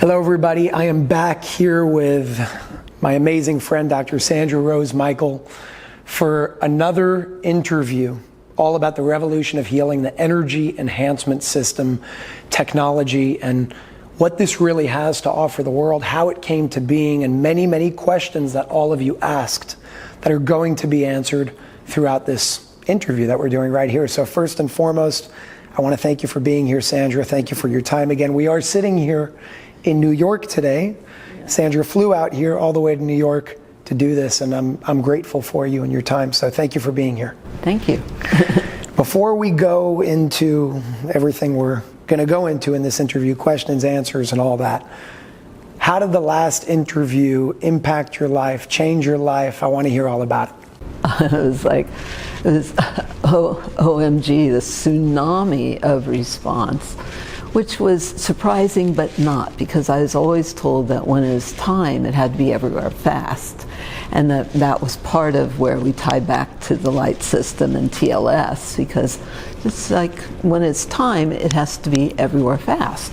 Hello everybody, I am back here with my amazing friend Dr. Sandra Rose Michael for another interview all about the revolution of healing, the Energy Enhancement System technology, and what this really has to offer the world, how it came to being, and many, many questions that all of you asked that are going to be answered throughout this interview that we're doing right here. So first and foremost, I want to thank you for being here, Sandra. Thank you for your time again. We are sitting here in New York today. Sandra flew out here all the way to New York to do this, and I'm grateful for you and your time, so thank you for being here. Thank you. Before we go into everything we're going to go into in this interview, questions, answers, and all that, how did the last interview impact your life, change your life? I want to hear all about it. It was OMG, the tsunami of response, which was surprising but not, because I was always told that when it was time, it had to be everywhere fast. And that was part of where we tie back to the light system and TLS, because it's like when it's time, it has to be everywhere fast.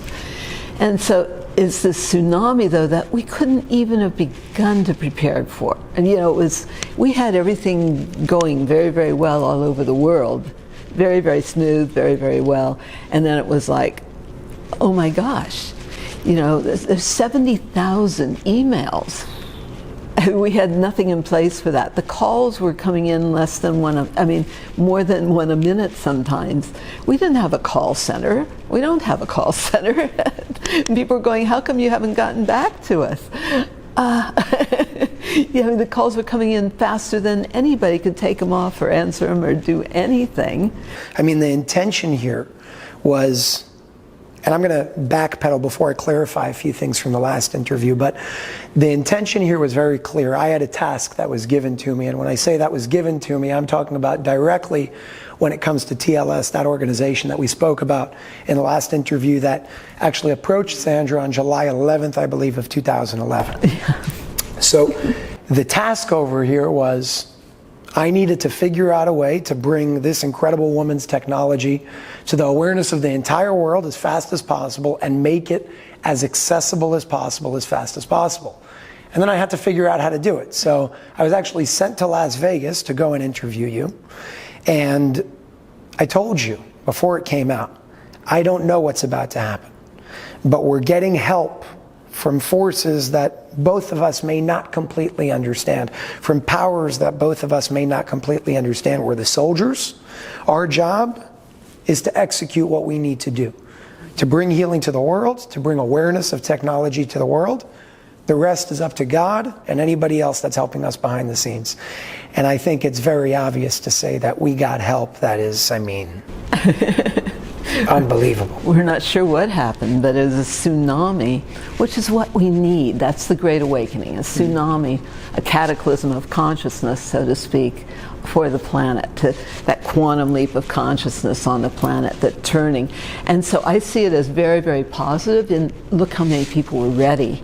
And so it's this tsunami, though, that we couldn't even have begun to prepare for. And you know, we had everything going very, very well all over the world, very, very smooth, very, very well. And then it was like, oh my gosh, you know, there's 70,000 emails. We had nothing in place for that. The calls were coming in less than more than one a minute sometimes. We didn't have a call center. We don't have a call center. People were going, how come you haven't gotten back to us? The calls were coming in faster than anybody could take them off or answer them or do anything. I mean, the intention here was, and I'm going to backpedal before I clarify a few things from the last interview, but the intention here was very clear. I had a task that was given to me, and when I say that was given to me, I'm talking about directly when it comes to TLS, that organization that we spoke about in the last interview that actually approached Sandra on July 11th, I believe, of 2011. Yeah. So the task over here was, I needed to figure out a way to bring this incredible woman's technology to the awareness of the entire world as fast as possible and make it as accessible as possible, as fast as possible. And then I had to figure out how to do it. So I was actually sent to Las Vegas to go and interview you. And I told you before it came out, I don't know what's about to happen, but we're getting help from forces that both of us may not completely understand, from powers that both of us may not completely understand. We're the soldiers. Our job is to execute what we need to do, to bring healing to the world, to bring awareness of technology to the world. The rest is up to God and anybody else that's helping us behind the scenes. And I think it's very obvious to say that we got help that is, unbelievable. We're not sure what happened, but it was a tsunami, which is what we need. That's the Great Awakening, a tsunami, a cataclysm of consciousness, so to speak, for the planet, that quantum leap of consciousness on the planet, that turning. And so I see it as very, very positive, and look how many people were ready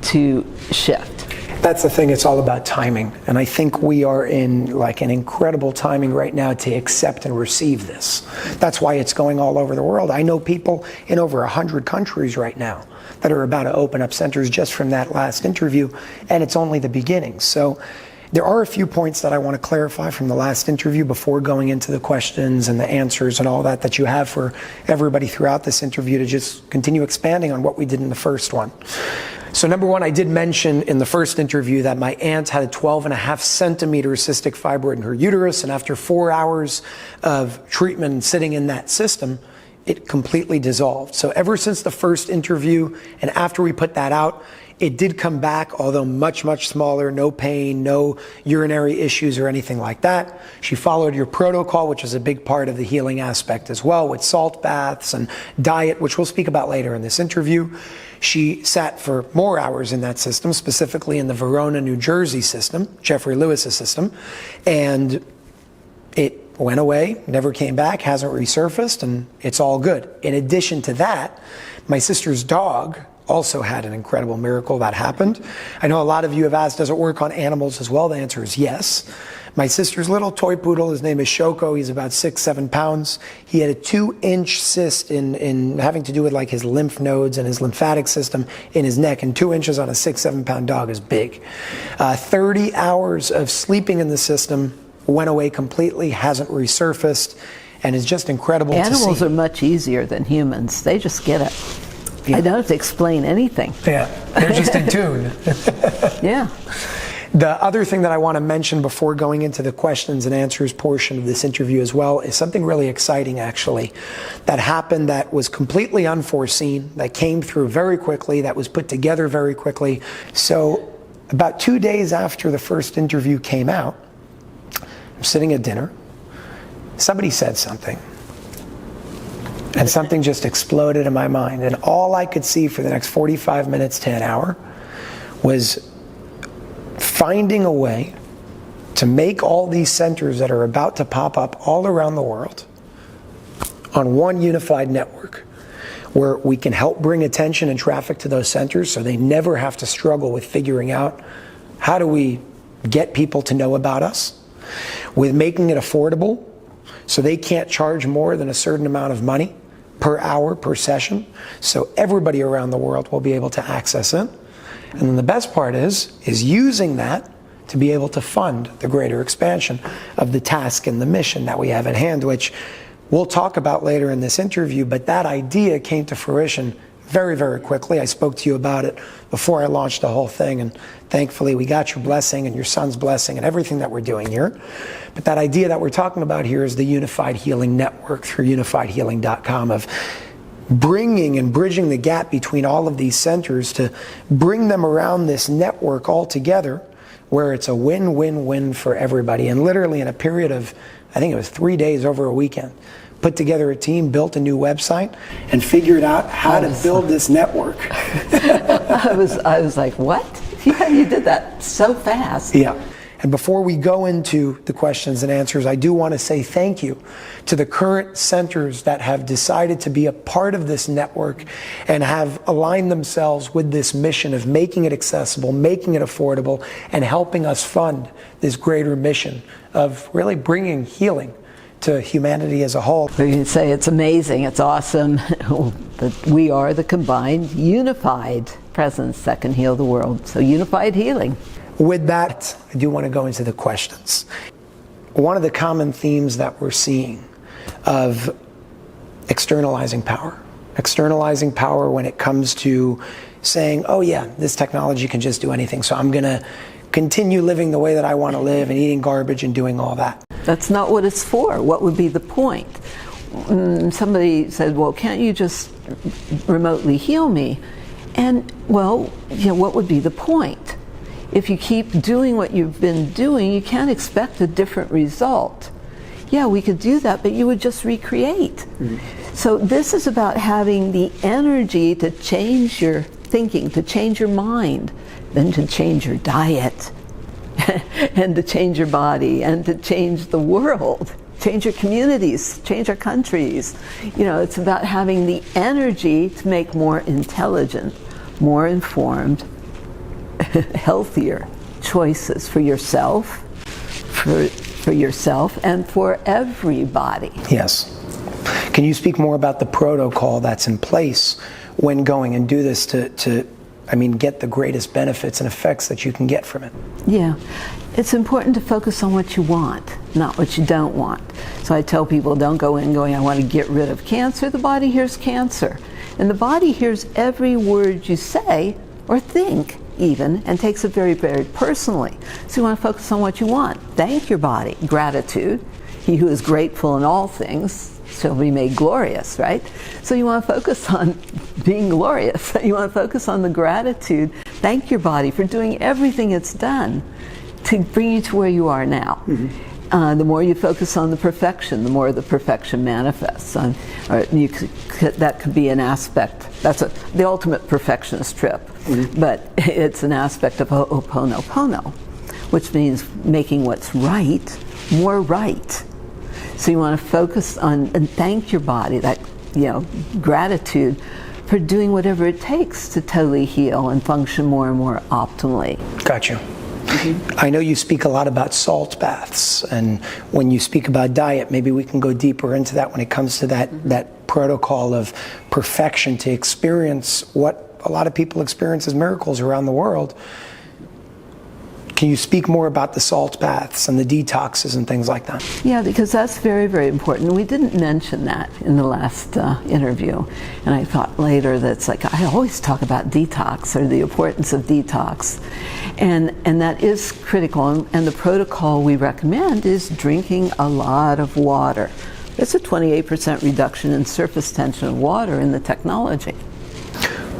to shift. That's the thing, it's all about timing. And I think we are in like an incredible timing right now to accept and receive this. That's why it's going all over the world. I know people in over 100 countries right now that are about to open up centers just from that last interview, and it's only the beginning. So there are a few points that I want to clarify from the last interview before going into the questions and the answers and all that you have for everybody throughout this interview to just continue expanding on what we did in the first one. So number one, I did mention in the first interview that my aunt had a 12.5 centimeter cystic fibroid in her uterus, and after 4 hours of treatment sitting in that system, it completely dissolved. So ever since the first interview and after we put that out, it did come back, although much, much smaller, no pain, no urinary issues or anything like that. She followed your protocol, which is a big part of the healing aspect as well, with salt baths and diet, which we'll speak about later in this interview. She sat for more hours in that system, specifically in the Verona, New Jersey system, Jeffrey Lewis's system, and it went away, never came back, hasn't resurfaced, and it's all good. In addition to that, my sister's dog also had an incredible miracle that happened. I know a lot of you have asked, does it work on animals as well? The answer is yes. My sister's little toy poodle, his name is Shoko. He's about 6-7 pounds. He had a 2-inch cyst in having to do with like his lymph nodes and his lymphatic system in his neck, and 2 inches on a 6-7 pound dog is big. 30 hours of sleeping in the system, went away completely, hasn't resurfaced, and is just incredible to see. Animals are much easier than humans. They just get it. Yeah. I don't have to explain anything. Yeah, they're just in tune. Yeah. The other thing that I want to mention before going into the questions and answers portion of this interview as well is something really exciting, actually, that happened that was completely unforeseen, that came through very quickly, that was put together very quickly. So about 2 days after the first interview came out, I'm sitting at dinner, somebody said something, and something just exploded in my mind, and all I could see for the next 45 minutes to an hour was finding a way to make all these centers that are about to pop up all around the world on one unified network, where we can help bring attention and traffic to those centers so they never have to struggle with figuring out how do we get people to know about us, with making it affordable so they can't charge more than a certain amount of money per hour, per session, so everybody around the world will be able to access it. And then the best part is using that to be able to fund the greater expansion of the task and the mission that we have at hand, which we'll talk about later in this interview. But that idea came to fruition very, very quickly. I spoke to you about it before I launched the whole thing, and thankfully we got your blessing and your son's blessing and everything that we're doing here. But that idea that we're talking about here is the Unified Healing Network through unifiedhealing.com, of bringing and bridging the gap between all of these centers to bring them around this network all together, where it's a win-win-win for everybody. And literally in a period of, I think it was 3 days over a weekend, put together a team, built a new website, and figured out how to build this network. I was like, what? Yeah, you did that so fast. Yeah. And before we go into the questions and answers, I do want to say thank you to the current centers that have decided to be a part of this network and have aligned themselves with this mission of making it accessible, making it affordable, and helping us fund this greater mission of really bringing healing to humanity as a whole. We can say it's amazing, it's awesome, that we are the combined, unified presence that can heal the world. So unified healing. With that, I do want to go into the questions. One of the common themes that we're seeing of externalizing power when it comes to saying, oh yeah, this technology can just do anything, so I'm going to continue living the way that I want to live and eating garbage and doing all that. That's not what it's for. What would be the point? Somebody said, well, can't you just remotely heal me? And, well, you know, what would be the point? If you keep doing what you've been doing, you can't expect a different result. Yeah, we could do that, but you would just recreate. Mm-hmm. So this is about having the energy to change your thinking, to change your mind, then to change your diet, and to change your body, and to change the world, change your communities, change our countries. You know, it's about having the energy to make more intelligent, more informed, healthier choices for yourself, for yourself, and for everybody. Yes. Can you speak more about the protocol that's in place when going and do this to get the greatest benefits and effects that you can get from it? Yeah. It's important to focus on what you want, not what you don't want. So I tell people, don't go in going, I want to get rid of cancer. The body hears cancer. And the body hears every word you say or think even, and takes it very, very personally. So you want to focus on what you want. Thank your body. Gratitude. He who is grateful in all things shall be made glorious, right? So you want to focus on being glorious. You want to focus on the gratitude. Thank your body for doing everything it's done to bring you to where you are now. Mm-hmm. The more you focus on the perfection, the more the perfection manifests. That could be an aspect. That's the ultimate perfectionist trip. Mm-hmm. But it's an aspect of Ho'oponopono, which means making what's right more right. So you want to focus on and thank your body, that, you know, gratitude for doing whatever it takes to totally heal and function more and more optimally. Gotcha. I know you speak a lot about salt baths, and when you speak about diet, maybe we can go deeper into that when it comes to that protocol of perfection to experience what a lot of people experience as miracles around the world. Can you speak more about the salt baths and the detoxes and things like that? Yeah, because that's very, very important. We didn't mention that in the last interview. And I thought later that it's like, I always talk about detox or the importance of detox. And that is critical. And the protocol we recommend is drinking a lot of water. There's a 28% reduction in surface tension of water in the technology.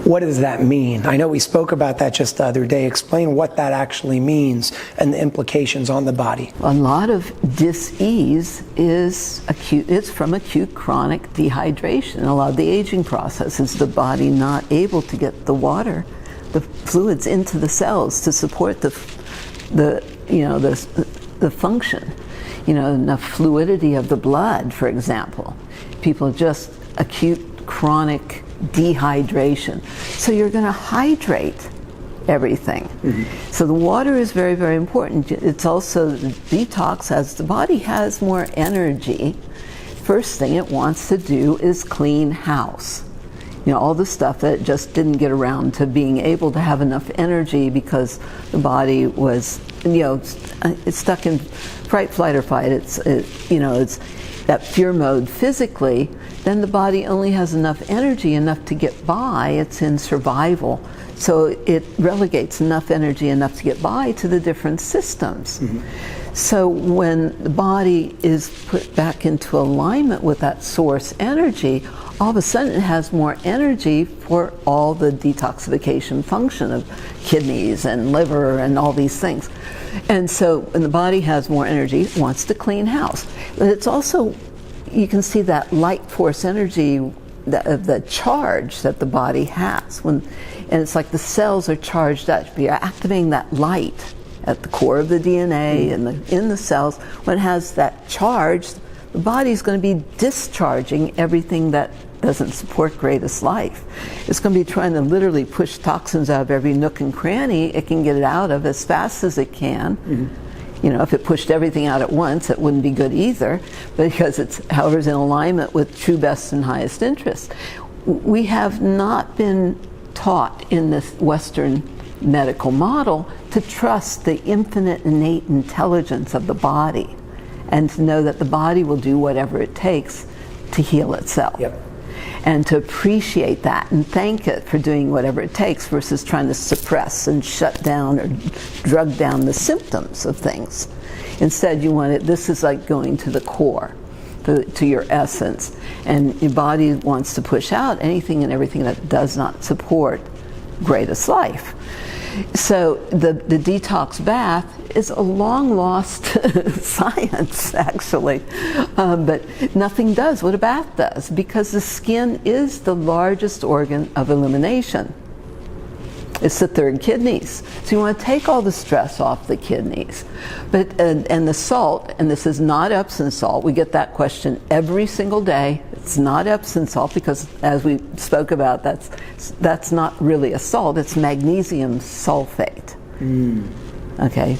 What does that mean? I know we spoke about that just the other day. Explain what that actually means and the implications on the body. A lot of dis-ease is acute. It's from acute chronic dehydration. A lot of the aging process is the body not able to get the water, the fluids into the cells to support the function. Enough fluidity of the blood, for example. People just acute chronic dehydration. So you're going to hydrate everything. So the water is very, very important. It's also detox. As the body has more energy, first thing it wants to do is clean house. All the stuff that it just didn't get around to being able to have enough energy because the body was, it's stuck in fight, flight, or fight. It's that fear mode physically. Then the body only has enough energy, enough to get by. It's in survival. So it relegates enough energy, enough to get by to the different systems. So when the body is put back into alignment with that source energy, all of a sudden it has more energy for all the detoxification function of kidneys and liver and all these things. And so when the body has more energy, it wants to clean house. But it's also, you can see that light force energy, the charge that the body has. And it's like the cells are charged up. You're activating that light at the core of the DNA and in the cells. When it has that charge, the body's going to be discharging everything that doesn't support greatest life. It's going to be trying to literally push toxins out of every nook and cranny it can get it out of as fast as it can. If it pushed everything out at once, it wouldn't be good either, because it's, however, is in alignment with true best and highest interest. We have not been taught in this Western medical model to trust the infinite innate intelligence of the body and to know that the body will do whatever it takes to heal itself. And to appreciate that and thank it for doing whatever it takes versus trying to suppress and shut down or drug down the symptoms of things. Instead, you want it, this is like going to the core, to your essence. And your body wants to push out anything and everything that does not support greatest life. So the detox bath is a long lost science, actually, but nothing does what a bath does, because the skin is the largest organ of elimination. It's the third kidneys. So you want to take all the stress off the kidneys. But and the salt, and this is not Epsom salt. We get that question every single day. It's not Epsom salt because, as we spoke about, that's not really a salt. It's magnesium sulfate. Okay.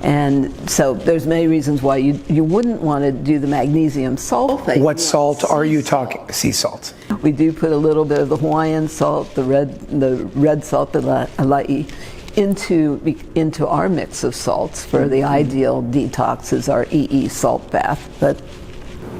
And so there's many reasons why you wouldn't want to do the magnesium sulfate. What salt are you talking? Sea salt. We do put a little bit of the Hawaiian salt, the red salt, the Alai, into our mix of salts. For the ideal detox is our EE salt bath. But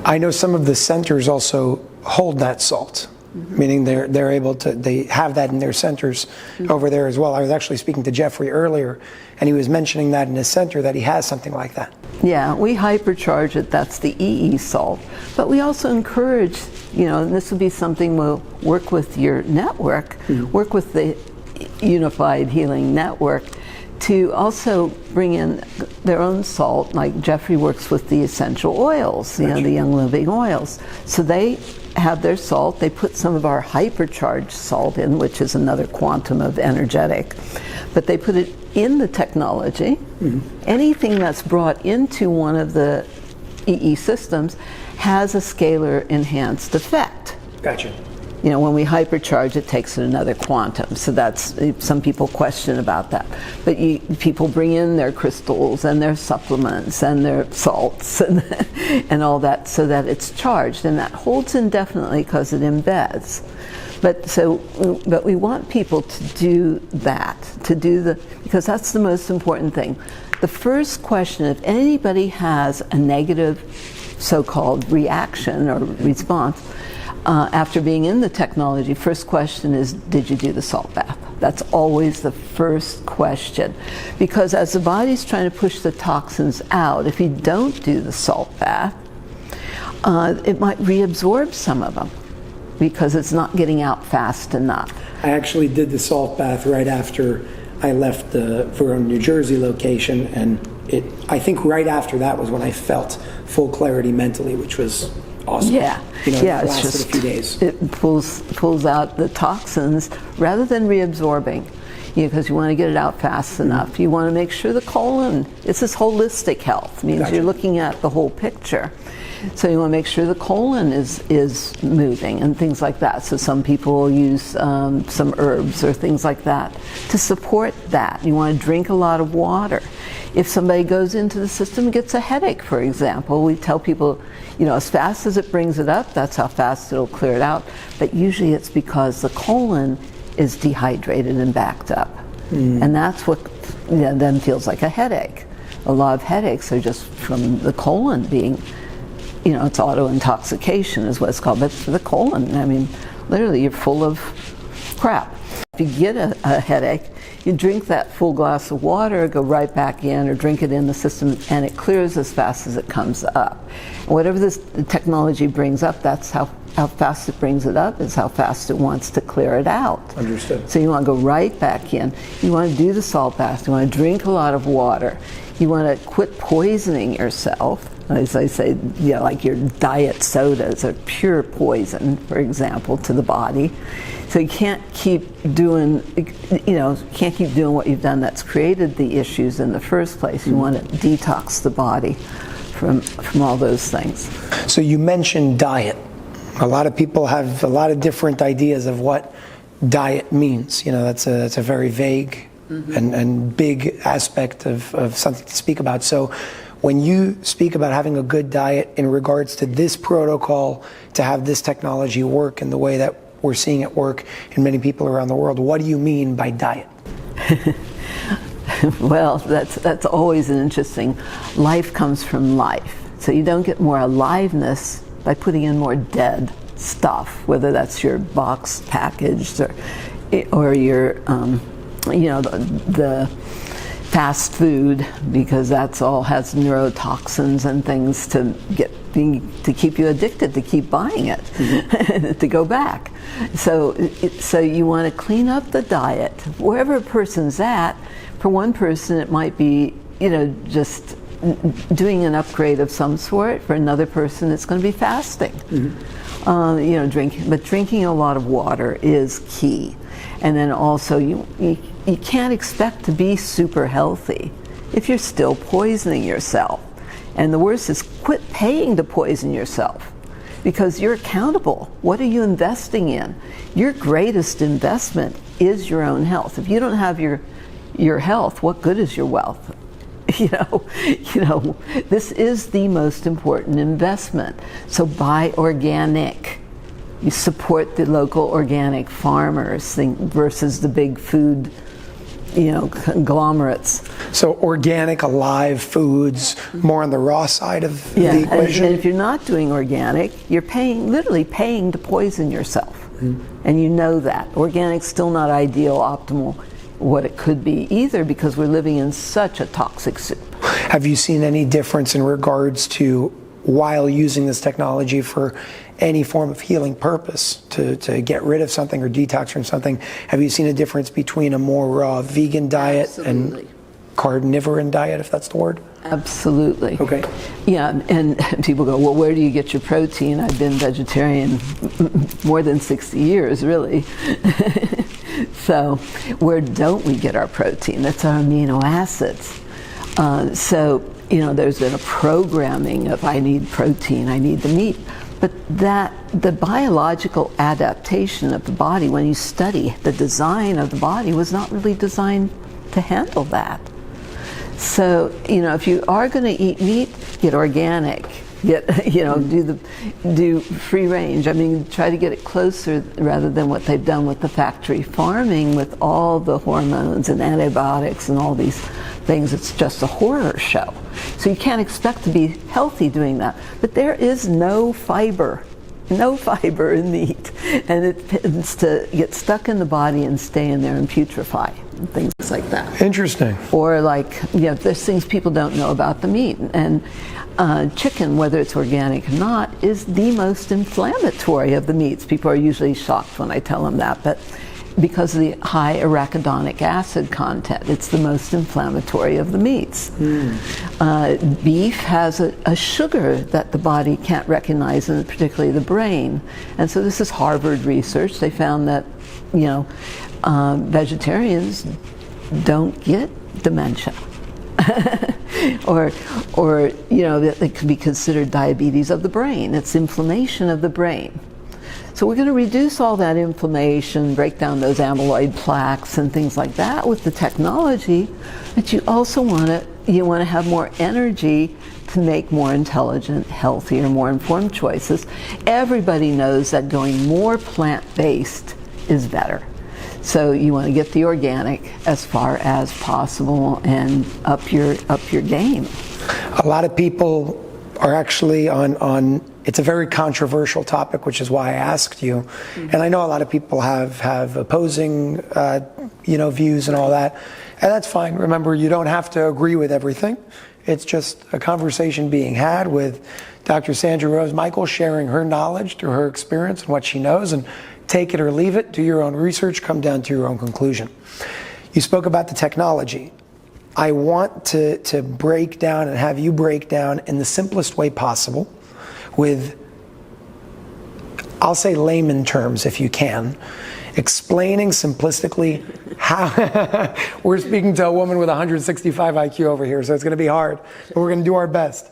I know some of the centers also hold that salt. Meaning they're able to, they have that in their centers over there as well. I was actually speaking to Jeffrey earlier, and he was mentioning that in his center that he has something like that. Yeah, we hypercharge it. That's the EE salt. But we also encourage, and this would be something we'll work with your network, work with the Unified Healing Network, to also bring in their own salt. Like Jeffrey works with the essential oils, the Young Living oils. So they have their salt. They put some of our hypercharged salt in, which is another quantum of energetic. But they put it in the technology. Anything that's brought into one of the EE systems has a scalar enhanced effect. Gotcha. You know, when we hypercharge, it takes it another quantum. So that's, some people question about that. But people bring in their crystals and their supplements and their salts and all that so that it's charged. And that holds indefinitely because it embeds. But we want people to do that, because that's the most important thing. The first question, if anybody has a negative so-called reaction or response, after being in the technology, first question is, did you do the salt bath? That's always the first question. Because as the body's trying to push the toxins out, if you don't do the salt bath, it might reabsorb some of them because it's not getting out fast enough. I actually did the salt bath right after I left the Verona, New Jersey location, and I think right after that was when I felt full clarity mentally, which was awesome. Yeah, you know, yeah, it lasted it's just, a few days. It pulls out the toxins rather than reabsorbing, because you want to get it out fast enough. You want to make sure the colon, it's this holistic health, means Gotcha. You're looking at the whole picture. So you want to make sure the colon is moving and things like that. So some people use some herbs or things like that to support that. You want to drink a lot of water. If somebody goes into the system and gets a headache, for example, we tell people, you know, as fast as it brings it up, that's how fast it'll clear it out. But usually it's because the colon is dehydrated and backed up. And that's what then feels like a headache. A lot of headaches are just from the colon being, you know, it's auto-intoxication is what it's called, but for the colon, I mean, literally you're full of crap. If you get a headache, you drink that full glass of water, go right back in, or drink it in the system, and it clears as fast as it comes up. And whatever this technology brings up, that's how fast it brings it up, is how fast it wants to clear it out. Understood. So you want to go right back in. You want to do the salt bath. You want to drink a lot of water. You want to quit poisoning yourself. As I say, you know, like your diet sodas are pure poison, for example, to the body. So you can't keep doing, what you've done that's created the issues in the first place. You want to detox the body from all those things. So you mentioned diet. A lot of people have a lot of different ideas of what diet means. You know, that's a very vague and big aspect of something to speak about. So when you speak about having a good diet in regards to this protocol, to have this technology work in the way that we're seeing it work in many people around the world, what do you mean by diet? Well, that's always an interesting. Life comes from life. So you don't get more aliveness by putting in more dead stuff, whether that's your box packaged or your, the fast food, because that's all has neurotoxins and things to keep you addicted, to keep buying it, to go back. So you want to clean up the diet wherever a person's at. For one person, it might be, just doing an upgrade of some sort. For another person, it's going to be fasting. Drinking a lot of water is key. And then also, you can't expect to be super healthy if you're still poisoning yourself. And the worst is, quit paying to poison yourself, because you're accountable. What are you investing in? Your greatest investment is your own health. If you don't have your health, what good is your wealth? This is the most important investment. So buy organic. You support the local organic farmers versus the big food, conglomerates. So organic, alive foods, more on the raw side of the equation? And if you're not doing organic, you're literally paying to poison yourself. And you know that. Organic's still not ideal, optimal, what it could be either, because we're living in such a toxic soup. Have you seen any difference in regards to, while using this technology for any form of healing purpose, to get rid of something or detox from something, have you seen a difference between a more raw vegan diet Absolutely. and carnivorous diet, if that's the word? Absolutely. Okay. Yeah, and people go, well, where do you get your protein? I've been vegetarian more than 60 years, really. So where don't we get our protein? That's our amino acids. There's been a programming of, I need protein, I need the meat. But that the biological adaptation of the body, when you study the design of the body, was not really designed to handle that. So, you know, if you are going to eat meat, get organic. Get, you know, do free range. I mean, try to get it closer rather than what they've done with the factory farming with all the hormones and antibiotics and all these things. It's just a horror show. So you can't expect to be healthy doing that. But there is no fiber in meat, and it tends to get stuck in the body and stay in there and putrefy and things like that. Interesting. Or like, you know, there's things people don't know about the meat, and chicken, whether it's organic or not, is the most inflammatory of the meats. People are usually shocked when I tell them that, but because of the high arachidonic acid content, it's the most inflammatory of the meats. Beef has a sugar that the body can't recognize, and particularly the brain. And so this is Harvard research. They found that, you know, vegetarians don't get dementia. or you know, that it could be considered diabetes of the brain. It's inflammation of the brain. So we're going to reduce all that inflammation, break down those amyloid plaques and things like that with the technology. But you also want to have more energy to make more intelligent, healthier, more informed choices. Everybody knows that going more plant-based is better. So you want to get the organic as far as possible and up your game. A lot of people are actually on it's a very controversial topic, which is why I asked you. And I know a lot of people have opposing views and all that. And that's fine. Remember, you don't have to agree with everything. It's just a conversation being had with Dr. Sandra Rose Michael, sharing her knowledge through her experience and what she knows, and take it or leave it, do your own research, come down to your own conclusion. You spoke about the technology. I want to break down and have you break down in the simplest way possible with, I'll say layman terms if you can, explaining simplistically how, we're speaking to a woman with 165 IQ over here, so it's going to be hard, but we're going to do our best.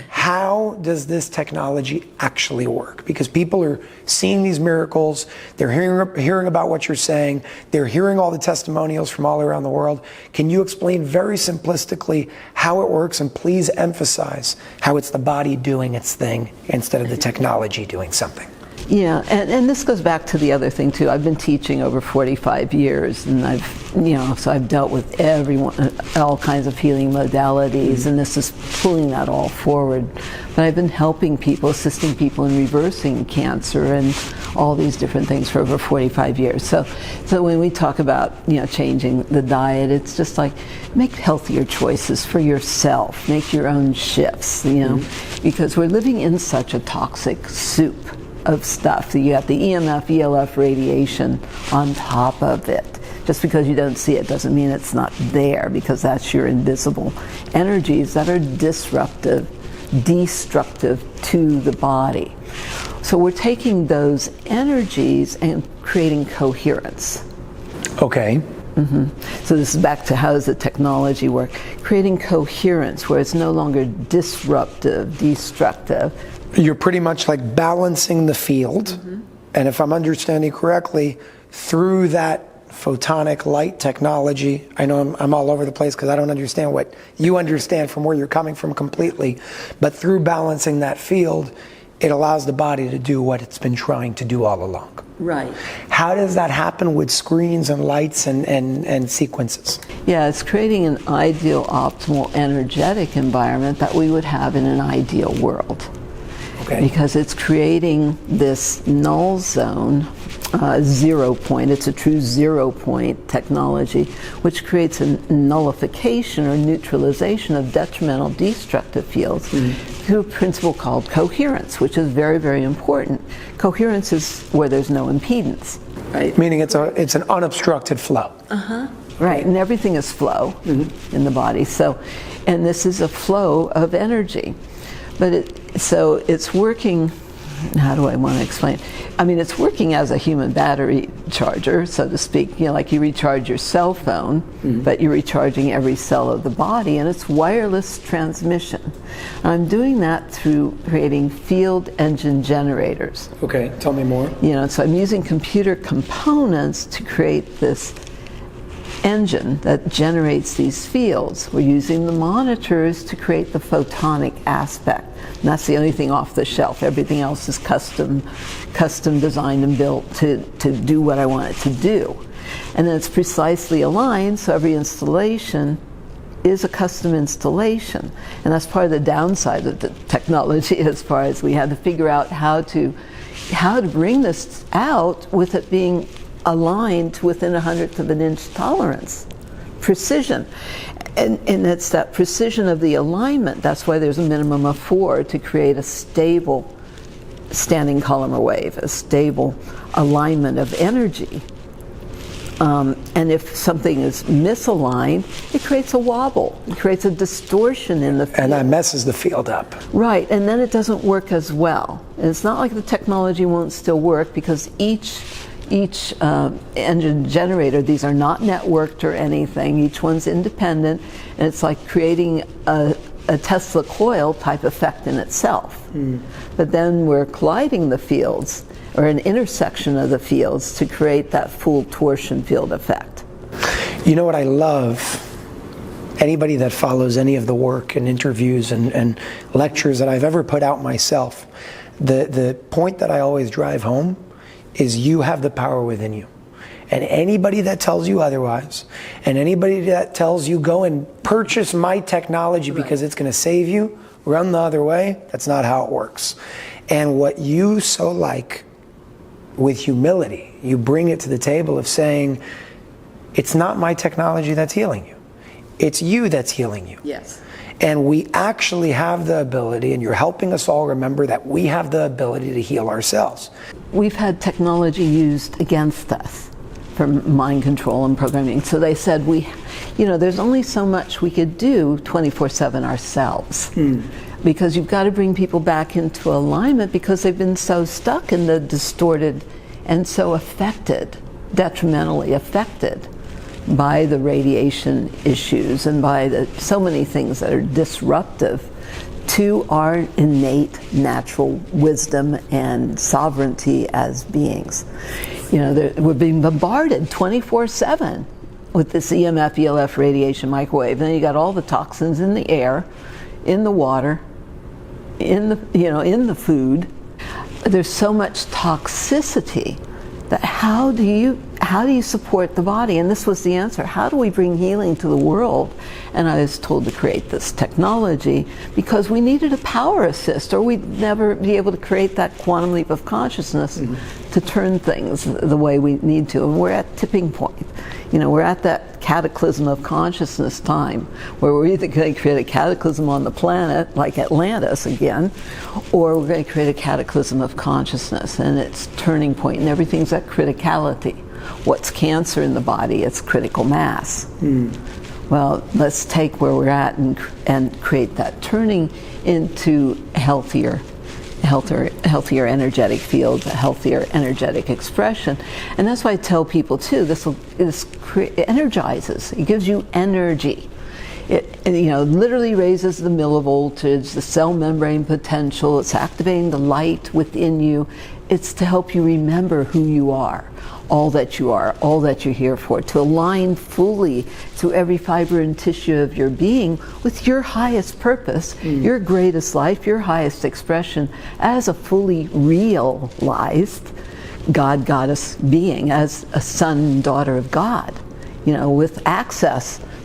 How does this technology actually work? Because people are seeing these miracles, they're hearing about what you're saying, they're hearing all the testimonials from all around the world. Can you explain very simplistically how it works, and please emphasize how it's the body doing its thing instead of the technology doing something? Yeah, and this goes back to the other thing too. I've been teaching over 45 years, and I've dealt with everyone, all kinds of healing modalities, and this is pulling that all forward. But I've been helping people, assisting people in reversing cancer and all these different things for over 45 years. So when we talk about, changing the diet, it's just like, make healthier choices for yourself, make your own shifts, because we're living in such a toxic soup of stuff. You have the EMF, ELF radiation on top of it. Just because you don't see it doesn't mean it's not there, because that's your invisible energies that are disruptive, destructive to the body. So we're taking those energies and creating coherence. Okay. So this is back to how does the technology work? Creating coherence where it's no longer disruptive, destructive. You're pretty much like balancing the field. And if I'm understanding correctly, through that photonic light technology, I know I'm all over the place because I don't understand what you understand from where you're coming from completely, but through balancing that field, it allows the body to do what it's been trying to do all along. Right. How does that happen with screens and lights and sequences? Yeah, it's creating an ideal, optimal, energetic environment that we would have in an ideal world. Okay. Because it's creating this null zone, 0 point. It's a true 0 point technology, which creates a nullification or neutralization of detrimental, destructive fields through a principle called coherence, which is very, very important. Coherence is where there's no impedance, right? Meaning it's an unobstructed flow. Right, and everything is flow in the body. So, and this is a flow of energy. But so it's working how do I want to explain? I mean, it's working as a human battery charger, so to speak. You know, like you recharge your cell phone, but you're recharging every cell of the body, and it's wireless transmission. I'm doing that through creating field engine generators. Okay, tell me more. You know, so I'm using computer components to create this engine that generates these fields. We're using the monitors to create the photonic aspect. And that's the only thing off the shelf. Everything else is custom designed and built to do what I want it to do. And then it's precisely aligned, so every installation is a custom installation. And that's part of the downside of the technology, as far as we had to figure out how to bring this out with it being aligned to within 1/100th of an inch tolerance. Precision. And it's that precision of the alignment. That's why there's a minimum of 4 to create a stable standing column or wave, a stable alignment of energy. And if something is misaligned, it creates a wobble. It creates a distortion in the field. And that messes the field up. Right, and then it doesn't work as well. And it's not like the technology won't still work, because each engine generator, these are not networked or anything, each one's independent, and it's like creating a Tesla coil type effect in itself. But then we're colliding the fields, or an intersection of the fields, to create that full torsion field effect. You know what I love? Anybody that follows any of the work and interviews and lectures that I've ever put out myself, the point that I always drive home is you have the power within you. And anybody that tells you otherwise, and anybody that tells you go and purchase my technology because it's going to save you, run the other way, that's not how it works. And what you so like, with humility, you bring it to the table of saying, it's not my technology that's healing you. It's you that's healing you. Yes. And we actually have the ability, and you're helping us all remember that we have the ability to heal ourselves. We've had technology used against us for mind control and programming. So they said, there's only so much we could do 24/7 ourselves. Because you've got to bring people back into alignment, because they've been so stuck in the distorted and so affected, detrimentally affected by the radiation issues and by so many things that are disruptive to our innate natural wisdom and sovereignty as beings. We're being bombarded 24/7 with this EMF, ELF radiation microwave. And then you got all the toxins in the air, in the water, in the food. There's so much toxicity that how do you support the body? And this was the answer. How do we bring healing to the world? And I was told to create this technology because we needed a power assist, or we'd never be able to create that quantum leap of consciousness to turn things the way we need to. And we're at tipping point. We're at that cataclysm of consciousness time, where we're either going to create a cataclysm on the planet, like Atlantis again, or we're going to create a cataclysm of consciousness, and it's turning point, and everything's at criticality. What's cancer in the body? It's critical mass. Well, let's take where we're at and create that turning into healthier energetic field, a healthier energetic expression. And that's why I tell people too, this energizes. It gives you energy. It literally raises the millivoltage, the cell membrane potential. It's activating the light within you. It's to help you remember who you are, all that you're here for, to align fully to every fiber and tissue of your being with your highest purpose, your greatest life, your highest expression as a fully realized God, goddess being, as a son and daughter of God, with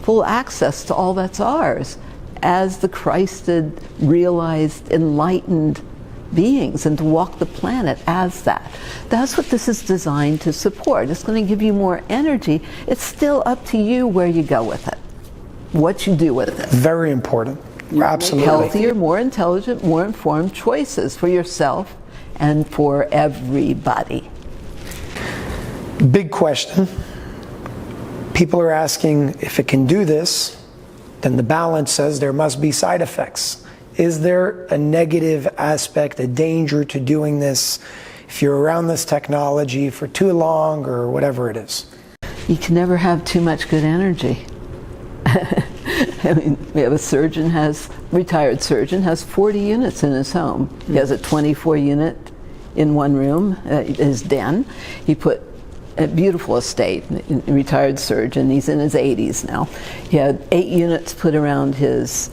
full access to all that's ours, as the Christed, realized, enlightened beings, and to walk the planet as that. That's what this is designed to support. It's going to give you more energy. It's still up to you where you go with it, what you do with it. Very important. Absolutely. Healthier, more intelligent, more informed choices for yourself and for everybody. Big question. People are asking, if it can do this, then the balance says there must be side effects. Is there a negative aspect, a danger to doing this if you're around this technology for too long or whatever it is? You can never have too much good energy. I mean, we have retired surgeon, has 40 units in his home. He has a 24 unit in one room, his den. He put a beautiful estate, retired surgeon, he's in his 80s now. He had 8 units put around his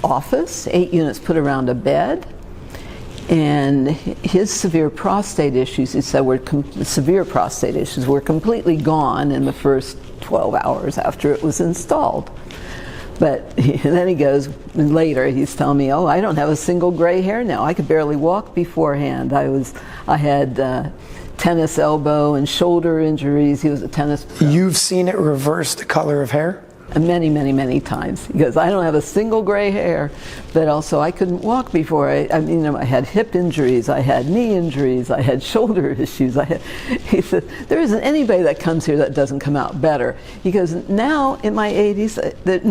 office, 8 units put around a bed, and his severe prostate issues, he said, were completely gone in the first 12 hours after it was installed. But then he goes, later he's telling me, oh, I don't have a single gray hair now. I could barely walk beforehand. I had tennis elbow and shoulder injuries. He was a tennis pro. You've seen it reverse the color of hair? Many, many, many times. Because I don't have a single gray hair, but also I couldn't walk before. I had hip injuries, I had knee injuries, I had shoulder issues. He said, there isn't anybody that comes here that doesn't come out better. He goes, now in my 80s, that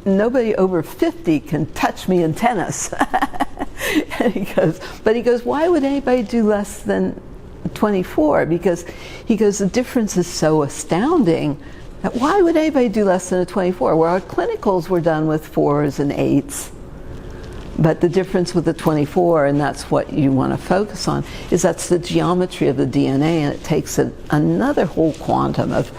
nobody over 50 can touch me in tennis. And he goes, why would anybody do less than 24? Because he goes, the difference is so astounding. Why would anybody do less than a 24? Well, our clinicals were done with 4s and 8s. But the difference with the 24, and that's what you want to focus on, is that's the geometry of the DNA, and it takes another whole quantum of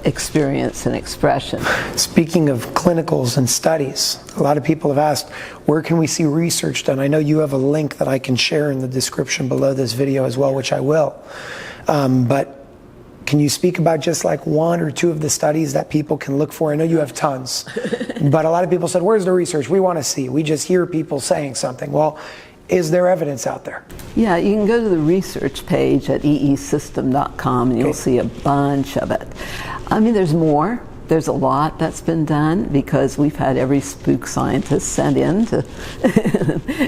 experience and expression. Speaking of clinicals and studies, a lot of people have asked, where can we see research done? I know you have a link that I can share in the description below this video as well, which I will. But can you speak about just like 1 or 2 of the studies that people can look for? I know you have tons, but a lot of people said, where's the research? We want to see. We just hear people saying something. Well, is there evidence out there? Yeah, you can go to the research page at EESystem.com and you'll see a bunch of it. I mean, there's more. There's a lot that's been done because we've had every spook scientist sent in to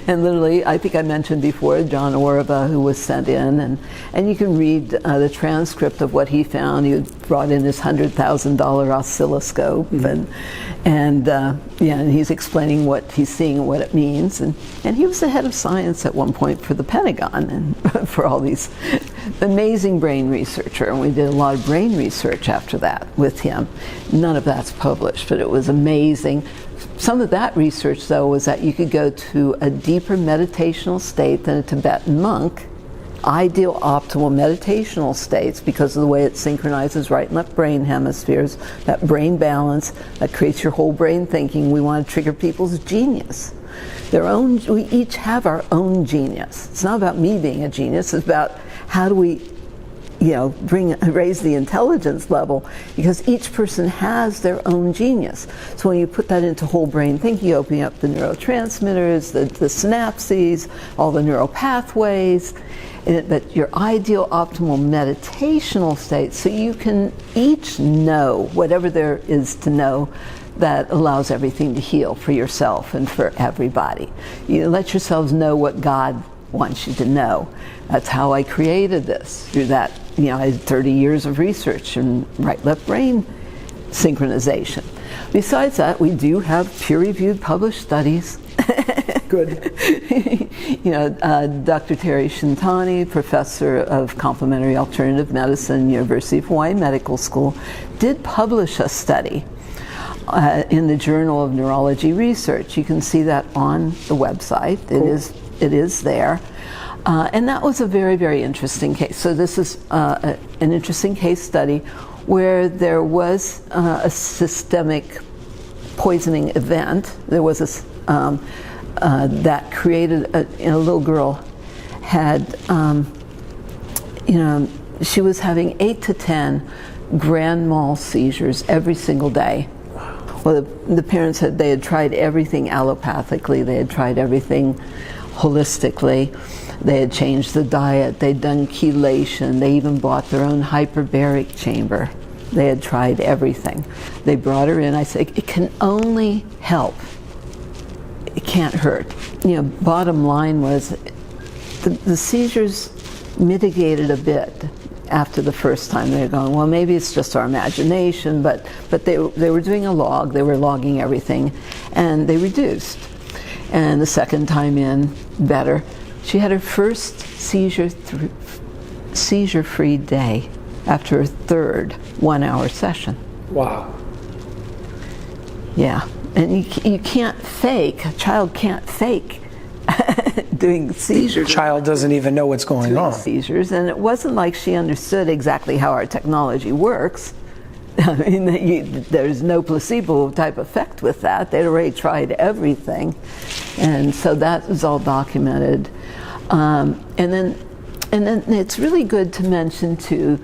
and literally, I think I mentioned before John Orva, who was sent in, and you can read the transcript of what he found. He brought in his $100,000 oscilloscope, and he's explaining what he's seeing and what it means, and he was the head of science at one point for the Pentagon and for all these amazing brain researcher, and we did a lot of brain research after that with him. None of that's published, but it was amazing. Some of that research, though, was that you could go to a deeper meditational state than a Tibetan monk, ideal optimal meditational states because of the way it synchronizes right and left brain hemispheres, that brain balance that creates your whole brain thinking. We want to trigger people's genius. We each have our own genius. It's not about me being a genius, it's about how do we raise the intelligence level, because each person has their own genius. So when you put that into whole brain thinking, you open up the neurotransmitters, the synapses, all the neural pathways, but your ideal optimal meditational state, so you can each know whatever there is to know that allows everything to heal for yourself and for everybody. You let yourselves know what God wants you to know. That's how I created this, through that. I had 30 years of research in right-left brain synchronization. Besides that, we do have peer-reviewed published studies. Good. Dr. Terry Shintani, professor of complementary alternative medicine, University of Hawaii Medical School, did publish a study in the Journal of Neurology Research. You can see that on the website. Cool. It is there. And that was a very, very interesting case. So this is an interesting case study where there was a systemic poisoning event. There was that created a little girl had, she was having 8 to 10 grand mal seizures every single day. Well, the parents they had tried everything allopathically. They had tried everything holistically. They had changed the diet. They'd done chelation. They even bought their own hyperbaric chamber. They had tried everything. They brought her in. I said, it can only help. It can't hurt. Bottom line was the seizures mitigated a bit after the first time. They were going, well, maybe it's just our imagination, but they were doing a log. They were logging everything, and they reduced. and the second time in, better. She had her first seizure-free day after her third 1-hour session. Wow. Yeah, and you can't fake, a child can't fake doing seizures. The child doesn't even know what's going on. Seizures, and it wasn't like she understood exactly how our technology works. I mean, there's no placebo type effect with that. They'd already tried everything, and so that was all documented. And then it's really good to mention too,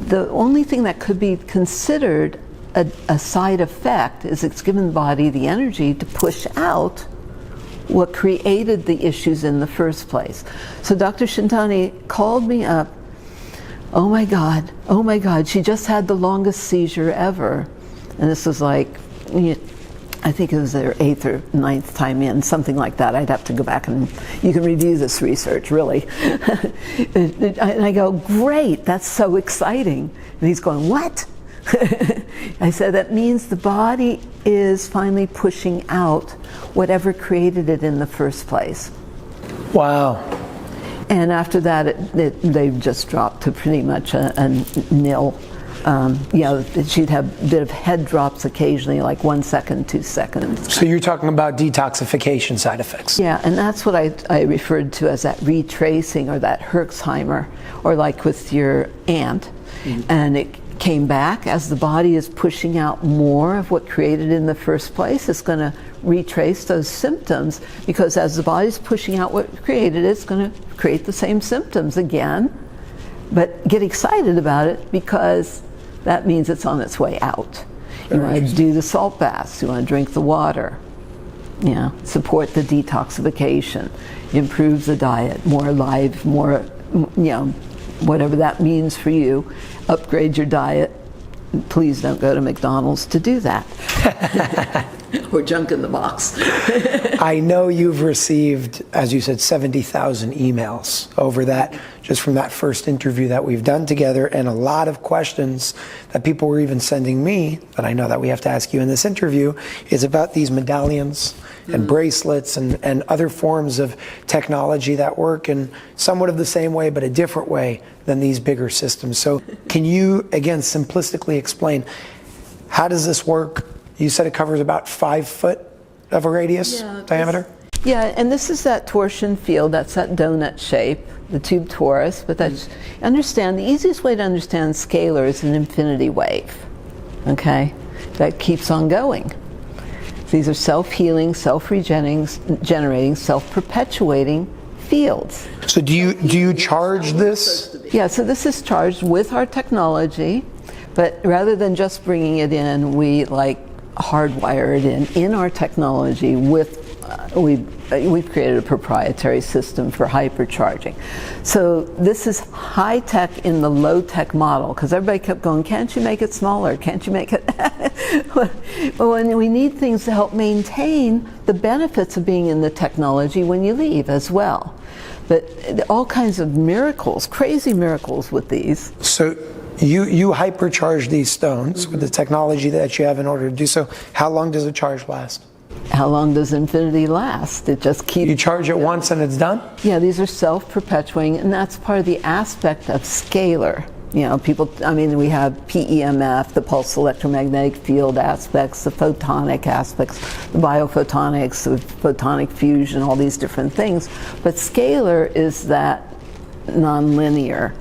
the only thing that could be considered a side effect is it's given the body the energy to push out what created the issues in the first place. So Dr. Shintani called me up, oh my God, she just had the longest seizure ever. And this was like, I think it was their 8th or 9th time in, something like that. I'd have to go back and you can review this research, really. And I go, great, that's so exciting. And he's going, what? I said, that means the body is finally pushing out whatever created it in the first place. Wow. And after that, they've just dropped to pretty much a nil. She'd have a bit of head drops occasionally, like 1 second, 2 seconds. So you're talking about detoxification side effects. Yeah, and that's what I referred to as that retracing or that Herxheimer, or like with your aunt. Mm-hmm. And it came back as the body is pushing out more of what created in the first place. It's going to retrace those symptoms, because as the body's pushing out what created it, it's going to create the same symptoms again. But get excited about it, because that means it's on its way out. You want to do the salt baths, you want to drink the water, support the detoxification, improve the diet, more live, more, whatever that means for you. Upgrade your diet. Please don't go to McDonald's to do that. Or junk in the box. I know you've received, as you said, 70,000 emails over that, just from that first interview that we've done together, and a lot of questions that people were even sending me, that I know that we have to ask you in this interview, is about these medallions and bracelets and other forms of technology that work in somewhat of the same way, but a different way than these bigger systems. So can you, again, simplistically explain, how does this work? You said it covers about 5 foot of a radius diameter? Yeah, and this is that torsion field, that's that donut shape, the tube torus, but that's, understand, the easiest way to understand scalar is an infinity wave, okay? That keeps on going. These are self-healing, self-regenerating, self-perpetuating fields. So do you charge this? Yeah, so this is charged with our technology, but rather than just bringing it in, we hardwire it in our technology with, we've created a proprietary system for hypercharging. So this is high tech in the low tech model, because everybody kept going, can't you make it smaller? Can't you make it? But when we need things to help maintain the benefits of being in the technology when you leave as well. But all kinds of miracles, crazy miracles with these. So you hypercharge these stones with the technology that you have in order to do so. How long does a charge last? How long does infinity last? It just keeps... You charge it once and it's done? Yeah, these are self-perpetuating, and that's part of the aspect of scalar. People, we have PEMF, the pulse electromagnetic field aspects, the photonic aspects, the biophotonics, the photonic fusion, all these different things. But scalar is that non-linear,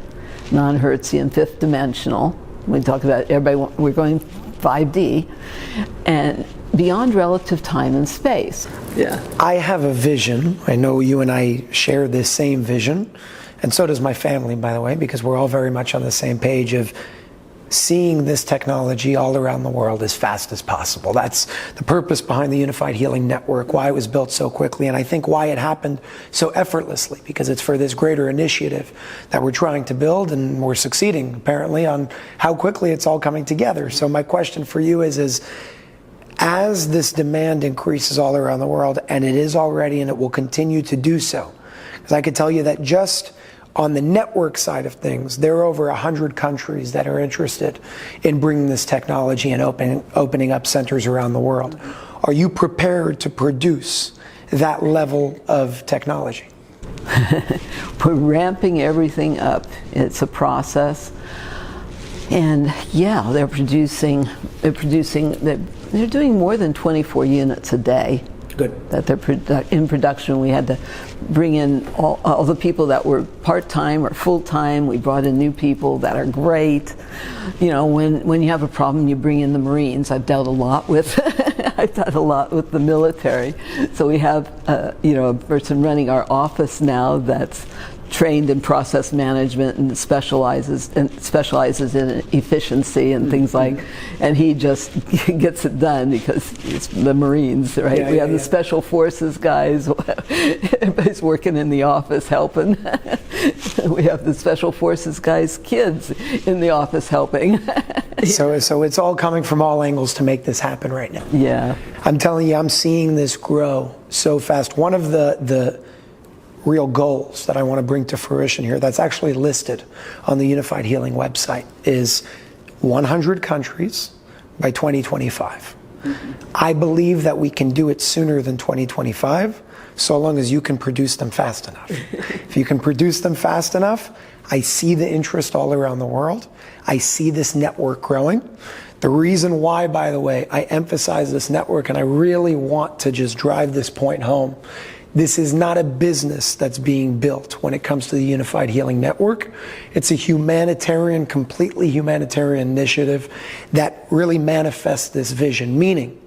non-Hertzian, fifth dimensional. We talk about we're going 5D, and beyond relative time and space. Yeah. I have a vision. I know you and I share this same vision, and so does my family, by the way, because we're all very much on the same page of seeing this technology all around the world as fast as possible. That's the purpose behind the Unified Healing Network, why it was built so quickly, and I think why it happened so effortlessly, because it's for this greater initiative that we're trying to build, and we're succeeding, apparently, on how quickly it's all coming together. So my question for you is as this demand increases all around the world, and it is already, and it will continue to do so, because I could tell you that just on the network side of things, there are over 100 countries that are interested in bringing this technology and opening up centers around the world. Are you prepared to produce that level of technology? We're ramping everything up. It's a process. And yeah, they're doing more than 24 units a day. Good. That they're in production. We had to bring in all the people that were part-time or full-time. We brought in new people that are great. You know, when you have a problem, you bring in the Marines. I've dealt a lot with I've done a lot with the military. So we have a person running our office now that's trained in process management and specializes in efficiency and things like, and he just gets it done because it's the Marines, right? We have the special forces guys. Everybody's working in the office helping. We have the special forces guys' kids in the office helping. So it's all coming from all angles to make this happen right now. Yeah. I'm telling you, I'm seeing this grow so fast. One of the real goals that I want to bring to fruition here, that's actually listed on the Unified Healing website, is 100 countries by 2025. I believe that we can do it sooner than 2025, so long as you can produce them fast enough. If you can produce them fast enough, I see the interest all around the world. I see this network growing. The reason why, by the way, I emphasize this network, and I really want to just drive this point home, this is not a business that's being built when it comes to the Unified Healing Network. It's a humanitarian, completely humanitarian initiative that really manifests this vision. Meaning,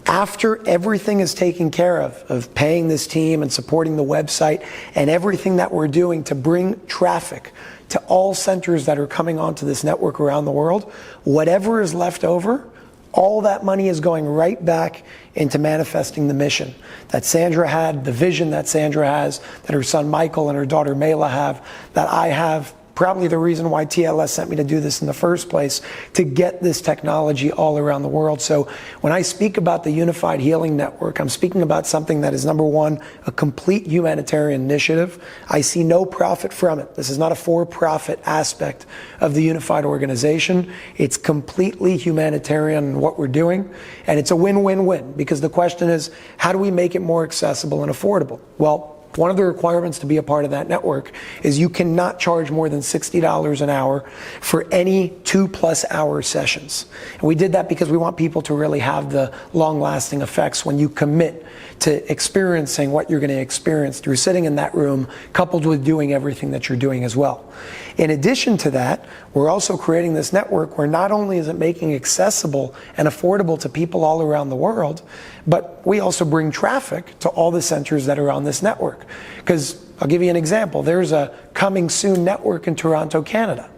after everything is taken care of paying this team and supporting the website and everything that we're doing to bring traffic to all centers that are coming onto this network around the world, whatever is left over, all that money is going right back into manifesting the mission that Sandra had, the vision that Sandra has, that her son Michael and her daughter Mayla have, that I have. Probably the reason why TLS sent me to do this in the first place, to get this technology all around the world. So when I speak about the Unified Healing Network, I'm speaking about something that is, number one, a complete humanitarian initiative. I see no profit from it. This is not a for-profit aspect of the Unified Organization. It's completely humanitarian in what we're doing, and it's a win-win-win, because the question is, how do we make it more accessible and affordable? Well, one of the requirements to be a part of that network is you cannot charge more than $60 an hour for any 2+ hour sessions. And we did that because we want people to really have the long-lasting effects when you commit to experiencing what you're going to experience through sitting in that room, coupled with doing everything that you're doing as well. In addition to that, we're also creating this network where not only is it making accessible and affordable to people all around the world, but we also bring traffic to all the centers that are on this network. Because I'll give you an example. There's a coming soon network in Toronto, Canada.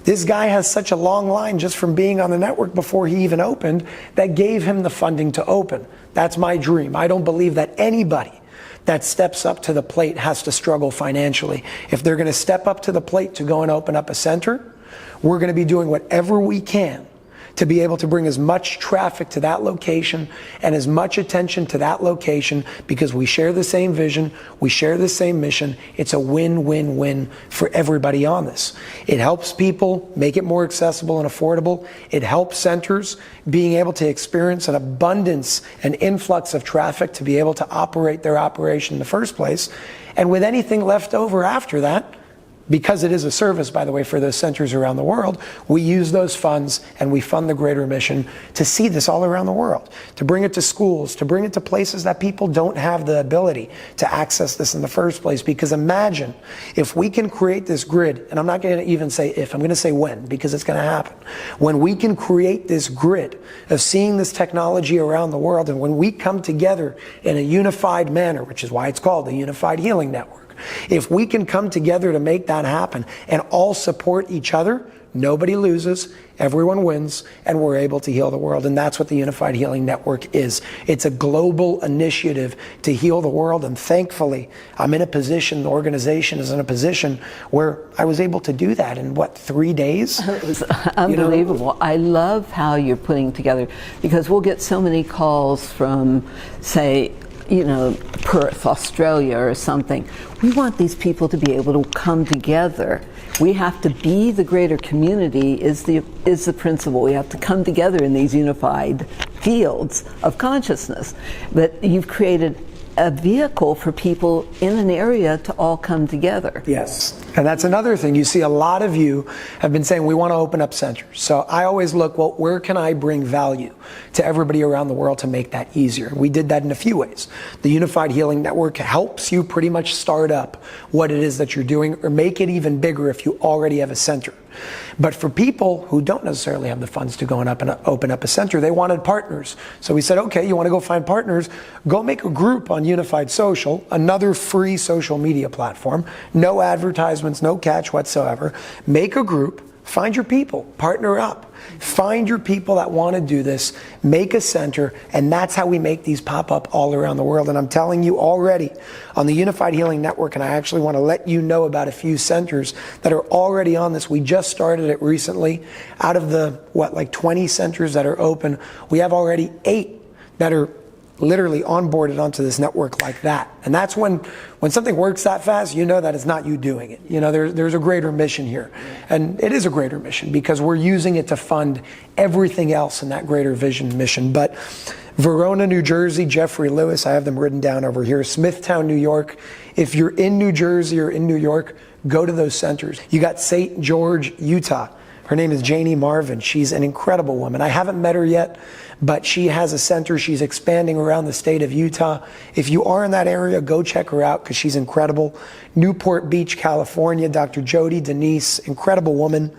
This guy has such a long line just from being on the network before he even opened that gave him the funding to open. That's my dream. I don't believe that anybody that steps up to the plate has to struggle financially. If they're going to step up to the plate to go and open up a center, we're going to be doing whatever we can to be able to bring as much traffic to that location and as much attention to that location, because we share the same vision, we share the same mission. It's a win-win-win for everybody on this. It helps people make it more accessible and affordable. It helps centers being able to experience an abundance and influx of traffic to be able to operate their operation in the first place. And with anything left over after that, because it is a service, by the way, for those centers around the world, we use those funds and we fund the greater mission to see this all around the world, to bring it to schools, to bring it to places that people don't have the ability to access this in the first place. Because imagine if we can create this grid, and I'm not going to even say if, I'm going to say when, because it's going to happen. When we can create this grid of seeing this technology around the world, and when we come together in a unified manner, which is why it's called the Unified Healing Network, if we can come together to make that happen and all support each other, nobody loses, everyone wins, and we're able to heal the world. And that's what the Unified Healing Network is. It's a global initiative to heal the world. And thankfully, I'm in a position, the organization is in a position where I was able to do that in, 3 days? It was unbelievable. You know? I love how you're putting together, because we'll get so many calls from, say, Perth, Australia or something. We want these people to be able to come together. We have to be the greater community is the principle. We have to come together in these unified fields of consciousness. But you've created a vehicle for people in an area to all come together. Yes, and that's another thing. You see, a lot of you have been saying we want to open up centers. So I always look, well, where can I bring value to everybody around the world to make that easier? We did that in a few ways. The Unified Healing Network helps you pretty much start up what it is that you're doing, or make it even bigger if you already have a center. But for people who don't necessarily have the funds to go and open up a center, they wanted partners. So we said, okay, you want to go find partners? Go make a group on Unified Social, another free social media platform. No advertisements, no catch whatsoever. Make a group, find your people, partner up. Find your people that want to do this, make a center, and that's how we make these pop up all around the world. And I'm telling you already on the Unified Healing Network, and I actually want to let you know about a few centers that are already on this. We just started it recently. Out of the, like 20 centers that are open, we have already 8 that are literally onboarded onto this network like that. And that's when something works that fast, you know that it's not you doing it. You know, there's a greater mission here. And it is a greater mission because we're using it to fund everything else in that greater vision mission. But Verona, New Jersey, Jeffrey Lewis, I have them written down over here. Smithtown, New York. If you're in New Jersey or in New York, go to those centers. You got St. George, Utah. Her name is Janie Marvin. She's an incredible woman. I haven't met her yet, but she has a center. She's expanding around the state of Utah. If you are in that area, go check her out because she's incredible. Newport Beach, California, Dr. Jody Denise, incredible woman.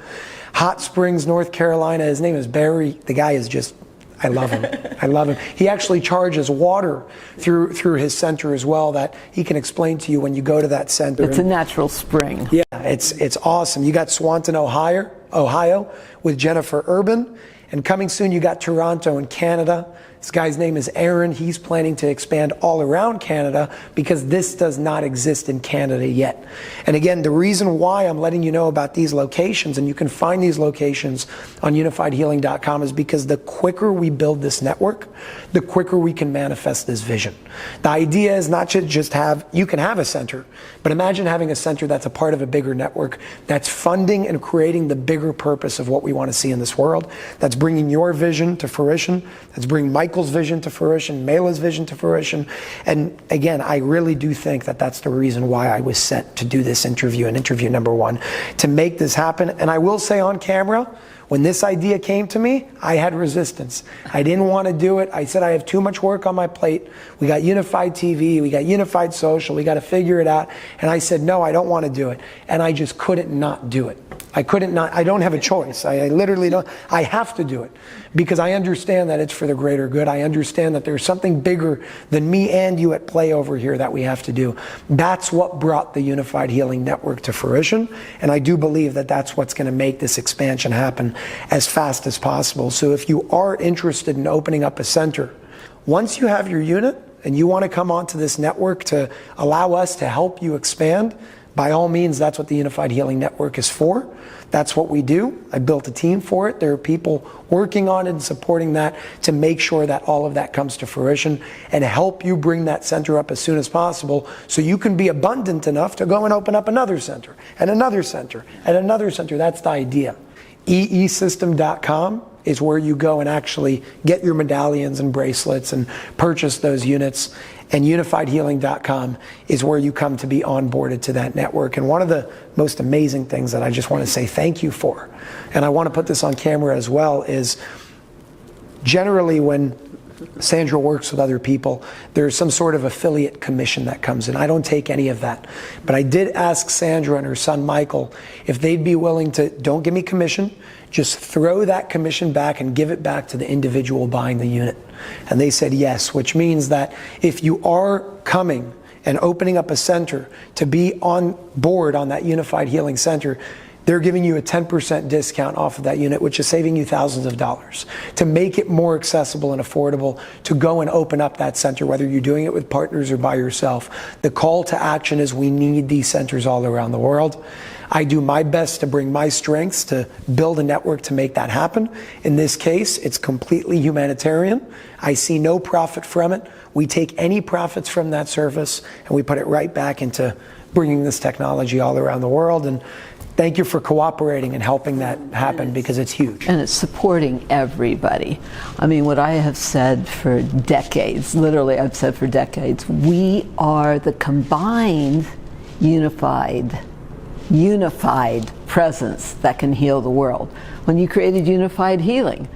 Hot Springs, North Carolina. His name is Barry. The guy is just, I love him. I love him. He actually charges water through his center as well that he can explain to you when you go to that center. It's a natural spring. Yeah, it's awesome. You got Swanton, Ohio with Jennifer Urban. And coming soon, you got Toronto in Canada. This guy's name is Aaron. He's planning to expand all around Canada because this does not exist in Canada yet. And again, the reason why I'm letting you know about these locations, and you can find these locations on unifiedhealing.com, is because the quicker we build this network, the quicker we can manifest this vision. The idea is not to just you can have a center, but imagine having a center that's a part of a bigger network that's funding and creating the bigger purpose of what we want to see in this world, that's bringing your vision to fruition, that's bringing Michael's vision to fruition, Mela's vision to fruition. And again, I really do think that that's the reason why I was set to do this interview, and interview number 1, to make this happen. And I will say on camera, when this idea came to me, I had resistance. I didn't want to do it. I said, I have too much work on my plate. We got Unified TV, we got Unified Social, we got to figure it out. And I said, no, I don't want to do it. And I just couldn't not do it. I don't have a choice. I literally don't. I have to do it because I understand that it's for the greater good. I understand that there's something bigger than me and you at play over here that we have to do. That's what brought the Unified Healing Network to fruition. And I do believe that that's what's going to make this expansion happen as fast as possible. So if you are interested in opening up a center, once you have your unit and you want to come onto this network to allow us to help you expand, by all means, that's what the Unified Healing Network is for. That's what we do. I built a team for it. There are people working on it and supporting that to make sure that all of that comes to fruition and help you bring that center up as soon as possible so you can be abundant enough to go and open up another center and another center and another center. That's the idea. EESystem.com is where you go and actually get your medallions and bracelets and purchase those units. And unifiedhealing.com is where you come to be onboarded to that network. And one of the most amazing things that I just want to say thank you for, and I want to put this on camera as well, is generally when Sandra works with other people, there's some sort of affiliate commission that comes in. I don't take any of that. But I did ask Sandra and her son Michael if they'd be willing to, don't give me commission, just throw that commission back and give it back to the individual buying the unit. And they said yes, which means that if you are coming and opening up a center to be on board on that Unified Healing Center, they're giving you a 10% discount off of that unit, which is saving you thousands of dollars to make it more accessible and affordable to go and open up that center, whether you're doing it with partners or by yourself. The call to action is we need these centers all around the world. I do my best to bring my strengths to build a network to make that happen. In this case, it's completely humanitarian. I see no profit from it. We take any profits from that service and we put it right back into bringing this technology all around the world. And thank you for cooperating and helping that happen, because it's huge. And it's supporting everybody. I mean, what I have said for decades, literally I've said for decades, we are the combined, unified presence that can heal the world. When you created unified healing,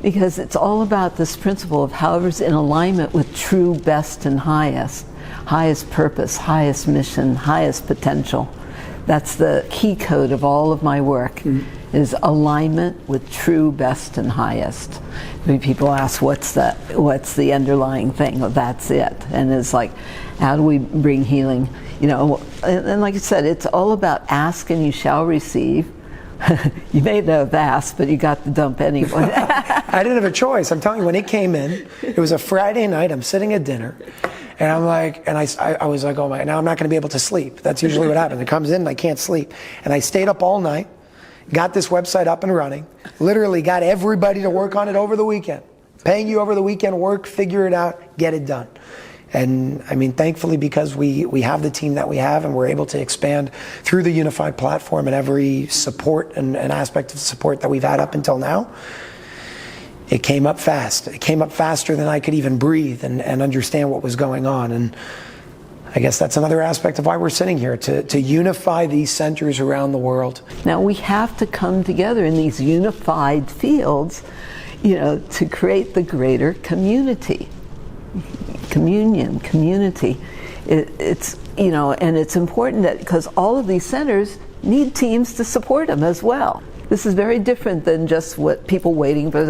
because it's all about this principle of however's in alignment with true best and highest purpose, highest mission, highest potential. That's the key code of all of my work, is alignment with true best and highest. I mean, people ask, what's the underlying thing? Well, that's it. And it's like, how do we bring healing? You know, and like I said, it's all about ask and you shall receive. You may not have asked, but you got the dump anyway. I didn't have a choice. I'm telling you, when it came in, it was a Friday night, I'm sitting at dinner, and I'm like, and I was like, oh my, now I'm not going to be able to sleep. That's usually what happens. It comes in and I can't sleep. And I stayed up all night, got this website up and running, literally got everybody to work on it over the weekend. Paying you over the weekend, work, figure it out, get it done. And I mean, thankfully, because we have the team that we have, and we're able to expand through the unified platform and every support and aspect of support that we've had up until now, it came up fast. It came up faster than I could even breathe and understand what was going on. And I guess that's another aspect of why we're sitting here, to unify these centers around the world. Now we have to come together in these unified fields, you know, to create the greater community. Community. It's, you know, and it's important that, because all of these centers need teams to support them as well. This is very different than just what people waiting for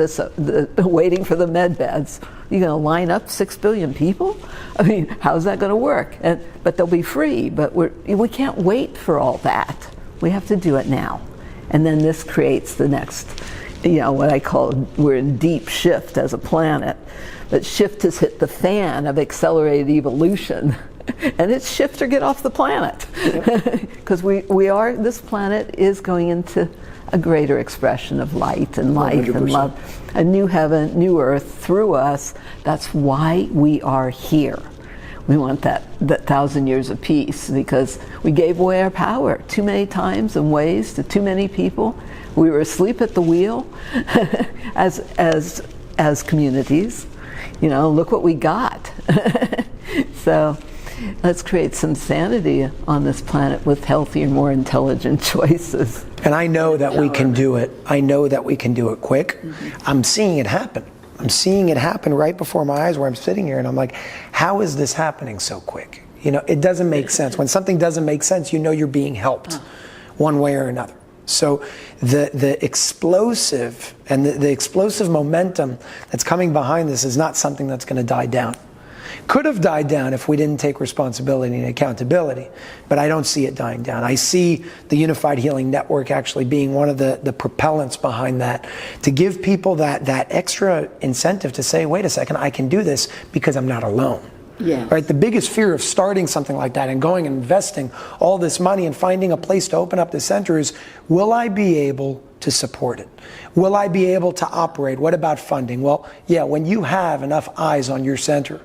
waiting for the med beds. You're going to line up 6 billion people? I mean, how's that going to work? But they'll be free. But we can't wait for all that. We have to do it now. And then this creates the next, you know, what I call, we're in deep shift as a planet. But shift has hit the fan of accelerated evolution. And it's shift or get off the planet. Because this planet is going into a greater expression of light and life 100%. And love. A new heaven, new earth through us. That's why we are here. We want that 1,000 years of peace, because we gave away our power too many times and ways to too many people. We were asleep at the wheel as communities. You know, look what we got. So let's create some sanity on this planet with healthier, more intelligent choices. And I know that we can do it. I know that we can do it quick. I'm seeing it happen. I'm seeing it happen right before my eyes, where I'm sitting here and I'm like, how is this happening so quick? You know, it doesn't make sense. When something doesn't make sense, you know you're being helped one way or another. So the explosive and the explosive momentum that's coming behind this is not something that's going to die down. Could have died down if we didn't take responsibility and accountability, but I don't see it dying down. I see the Unified Healing Network actually being one of the propellants behind that, to give people that extra incentive to say, wait a second, I can do this because I'm not alone. Yeah. Right. The biggest fear of starting something like that and going and investing all this money and finding a place to open up the center is, will I be able to support it? Will I be able to operate? What about funding? Well, yeah, when you have enough eyes on your center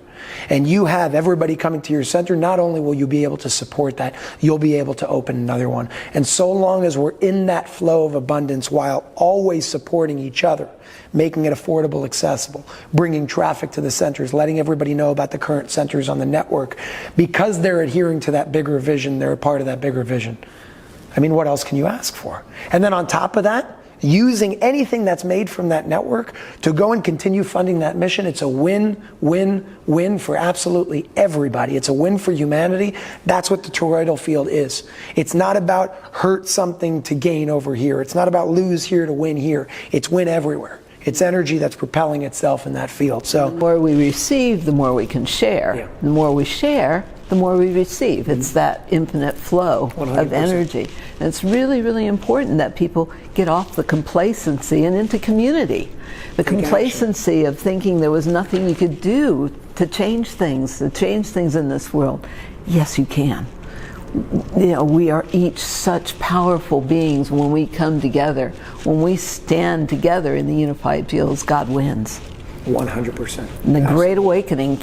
and you have everybody coming to your center, not only will you be able to support that, you'll be able to open another one. And so long as we're in that flow of abundance while always supporting each other, making it affordable, accessible, bringing traffic to the centers, letting everybody know about the current centers on the network, because they're adhering to that bigger vision, they're a part of that bigger vision. I mean, what else can you ask for? And then on top of that, using anything that's made from that network to go and continue funding that mission. It's a win, win, win for absolutely everybody. It's a win for humanity. That's what the toroidal field is. It's not about hurt something to gain over here. It's not about lose here to win here. It's win everywhere. It's energy that's propelling itself in that field. So the more we receive, the more we can share. Yeah. The more we share, the more we receive. It's that infinite flow 100%. Of energy. And it's really, really important that people get off the complacency and into community. The complacency of thinking there was nothing you could do to change things in this world. Yes, you can. You know, we are each such powerful beings when we come together. When we stand together in the unified fields, God wins. 100%. And the Great Awakening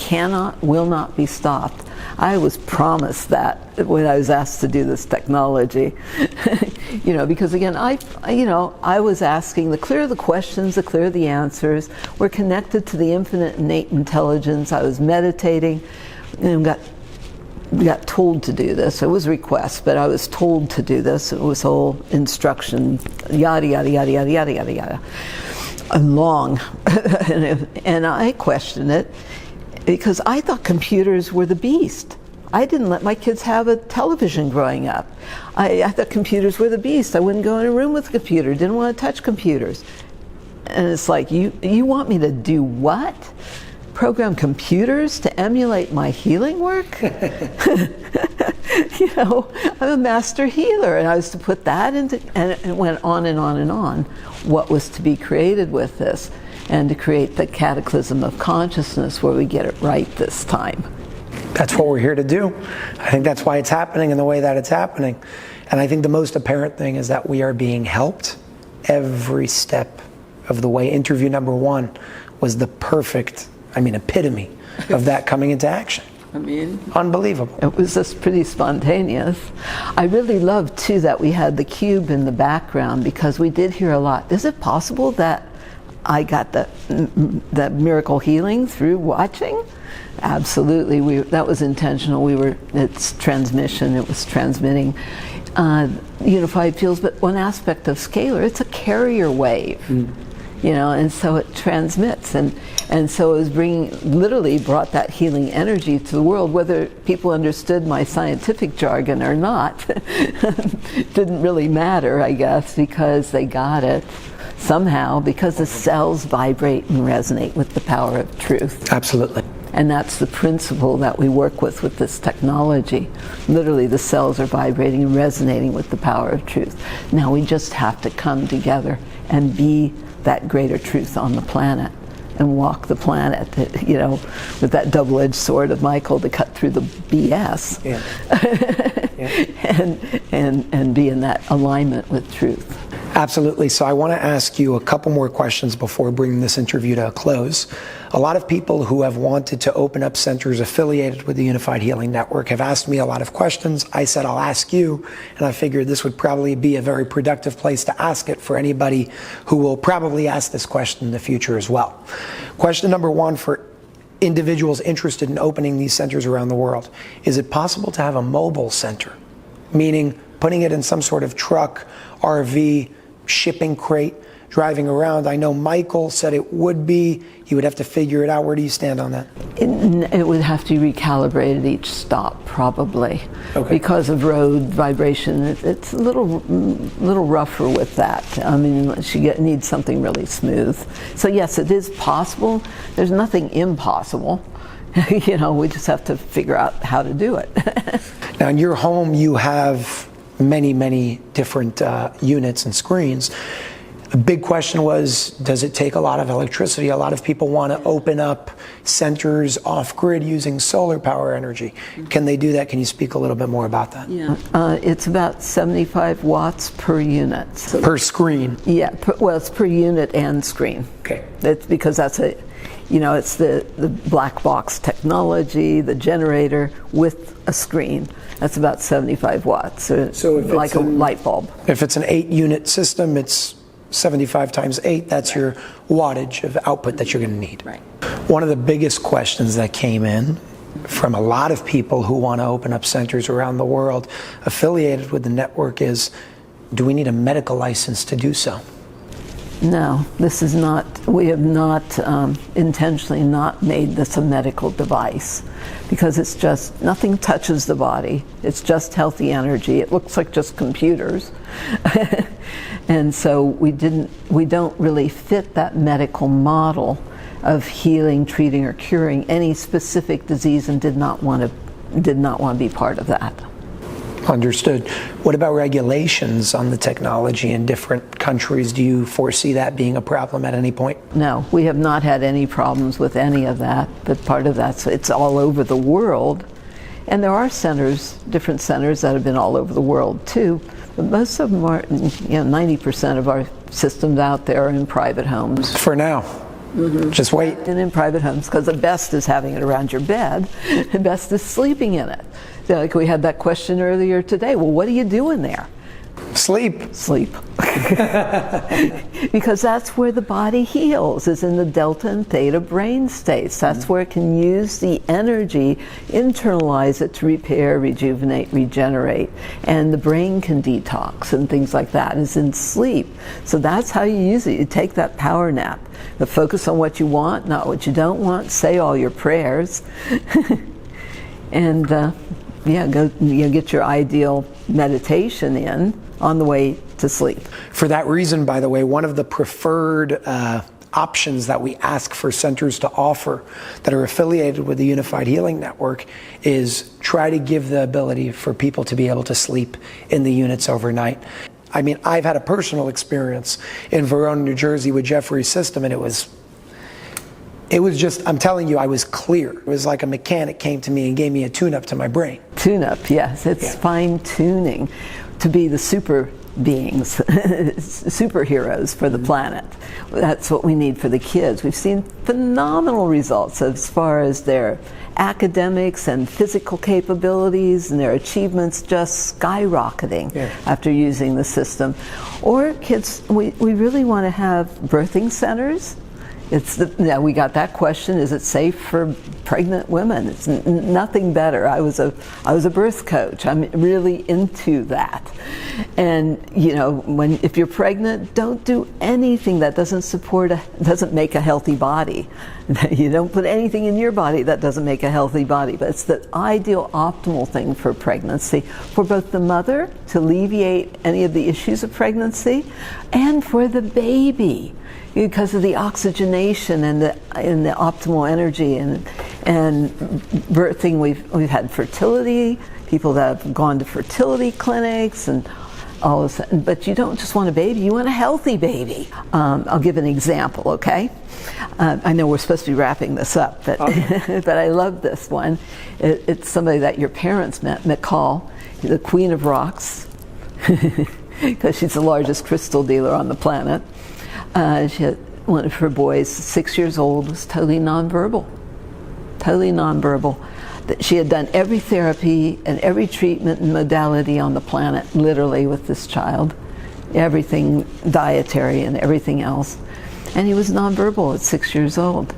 will not be stopped. I was promised that when I was asked to do this technology. because again, I was asking, the clearer the questions, the clearer the answers. We're connected to the infinite innate intelligence. I was meditating and got told to do this. It was a request, but I was told to do this. It was whole instruction, yada, yada, yada, yada, yada, yada, yada. Long. And I questioned it because I thought computers were the beast. I didn't let my kids have a television growing up. I thought computers were the beast. I wouldn't go in a room with a computer, didn't want to touch computers. And it's like, you want me to do what? Program computers to emulate my healing work? I'm a master healer, and I was to put that into, and it went on and on and on, what was to be created with this, and to create the cataclysm of consciousness where we get it right this time. That's what we're here to do. I think that's why it's happening in the way that it's happening. And I think the most apparent thing is that we are being helped every step of the way. Interview number 1 was the perfect, epitome of that coming into action. Unbelievable. It was just pretty spontaneous. I really loved, too, that we had the cube in the background, because we did hear a lot. Is it possible that I got that miracle healing through watching? Absolutely. That was intentional. It's transmission. It was transmitting unified fields. But one aspect of scalar, it's a carrier wave. And so it transmits, and so it was literally brought that healing energy to the world. Whether people understood my scientific jargon or not didn't really matter, I guess, because they got it somehow, because the cells vibrate and resonate with the power of truth. Absolutely. And that's the principle that we work with this technology. Literally, the cells are vibrating and resonating with the power of truth. Now we just have to come together and be that greater truth on the planet and walk the planet, with that double-edged sword of Michael to cut through the BS. Yeah. and be in that alignment with truth. Absolutely. So I want to ask you a couple more questions before bringing this interview to a close. A lot of people who have wanted to open up centers affiliated with the Unified Healing Network have asked me a lot of questions. I said I'll ask you, and I figured this would probably be a very productive place to ask it for anybody who will probably ask this question in the future as well. Question number 1 for individuals interested in opening these centers around the world. Is it possible to have a mobile center? Meaning putting it in some sort of truck, RV, shipping crate, driving around. I know Michael said it would be. You would have to figure it out. Where do you stand on that? It would have to be recalibrated each stop, probably. Okay. Because of road vibration. It's a little rougher with that. She needs something really smooth. So yes, it is possible. There's nothing impossible. We just have to figure out how to do it. Now, in your home, you have many, many different units and screens. A big question was, does it take a lot of electricity? A lot of people want to open up centers off-grid using solar power energy. Can they do that? Can you speak a little bit more about that? Yeah, it's about 75 watts per unit. So per screen? Yeah, it's per unit and screen. Okay. It's because that's it's the black box technology, the generator with a screen. That's about 75 watts, so like a light bulb. If it's an 8-unit system, it's 75 times 8, that's your wattage of output that you're going to need. Right. One of the biggest questions that came in from a lot of people who want to open up centers around the world affiliated with the network is, do we need a medical license to do so? No, we have not intentionally not made this a medical device, because it's just, nothing touches the body. It's just healthy energy. It looks like just computers. And so we don't really fit that medical model of healing, treating, or curing any specific disease, and did not want to be part of that. Understood. What about regulations on the technology in different countries? Do you foresee that being a problem at any point? No, we have not had any problems with any of that, but part of that, so it's all over the world. And there are different centers that have been all over the world too, but most of them are, 90% of our systems out there are in private homes. For now. Mm-hmm. Just wait. And in private homes, because the best is having it around your bed, the best is sleeping in it. So like we had that question earlier today, well, what are you doing there? Sleep. Sleep. Because that's where the body heals, is in the delta and theta brain states. That's where it can use the energy, internalize it to repair, rejuvenate, regenerate. And the brain can detox and things like that, is in sleep. So that's how you use it. You take that power nap, but focus on what you want, not what you don't want. Say all your prayers. And go get your ideal meditation in on the way to sleep. For that reason, by the way, one of the preferred options that we ask for centers to offer that are affiliated with the Unified Healing Network is try to give the ability for people to be able to sleep in the units overnight. I mean, I've had a personal experience in Verona, New Jersey with EESystem, and it was just, I'm telling you, I was clear. It was like a mechanic came to me and gave me a tune-up to my brain. Tune-up, yes. It's fine-tuning to be the super beings, superheroes for the planet. That's what we need for the kids. We've seen phenomenal results as far as their academics and physical capabilities and their achievements just skyrocketing after using the system. Or kids, we really want to have birthing centers. We got that question, is it safe for pregnant women? It's nothing better. I was a birth coach. I'm really into that. And if you're pregnant, don't do anything that doesn't make a healthy body. You don't put anything in your body that doesn't make a healthy body. But it's the ideal, optimal thing for pregnancy, for both the mother to alleviate any of the issues of pregnancy, and for the baby, because of the oxygenation and the optimal energy and birthing. We've had fertility, people that have gone to fertility clinics and all of a sudden, but you don't just want a baby, you want a healthy baby. I'll give an example, okay? I know we're supposed to be wrapping this up, but but I love this one. It's somebody that your parents met, McCall, the Queen of Rocks, because she's the largest crystal dealer on the planet. She had one of her boys, 6 years old, was totally nonverbal. She had done every therapy and every treatment and modality on the planet, literally, with this child. Everything dietary and everything else. And he was nonverbal at 6 years old.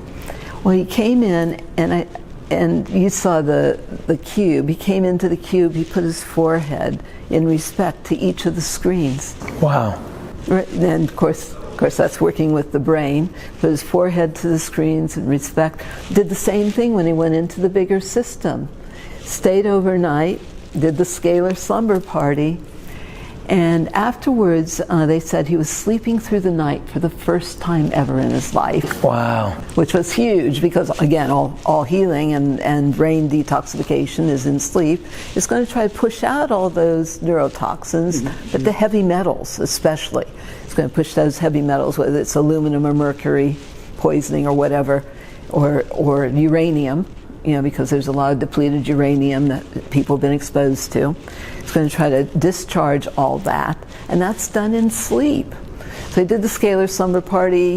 Well, he came in, and you saw the cube. He came into the cube, he put his forehead in respect to each of the screens. Wow. And of course, that's working with the brain. Put his forehead to the screens in respect. Did the same thing when he went into the bigger system. Stayed overnight, did the scalar slumber party, and afterwards they said he was sleeping through the night for the first time ever in his life. Wow. Which was huge, because again, all healing and brain detoxification is in sleep. It's going to try to push out all those neurotoxins, but the heavy metals especially. It's going to push those heavy metals, whether it's aluminum or mercury poisoning or whatever, or uranium, because there's a lot of depleted uranium that people have been exposed to. It's going to try to discharge all that, and that's done in sleep. So he did the scalar slumber party.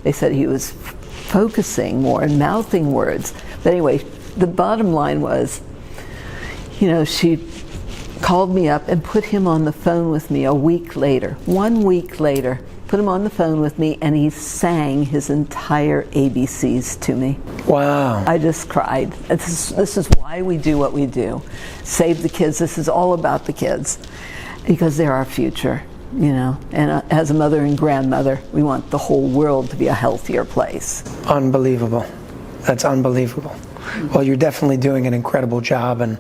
They said he was focusing more and mouthing words. But anyway, the bottom line was, she called me up and put him on the phone with me 1 week later. 1 week later, put him on the phone with me, and he sang his entire ABCs to me. Wow. I just cried. This is why we do what we do. Save the kids. This is all about the kids, because they're our future, And as a mother and grandmother, we want the whole world to be a healthier place. Unbelievable. That's unbelievable. Well, you're definitely doing an incredible job, and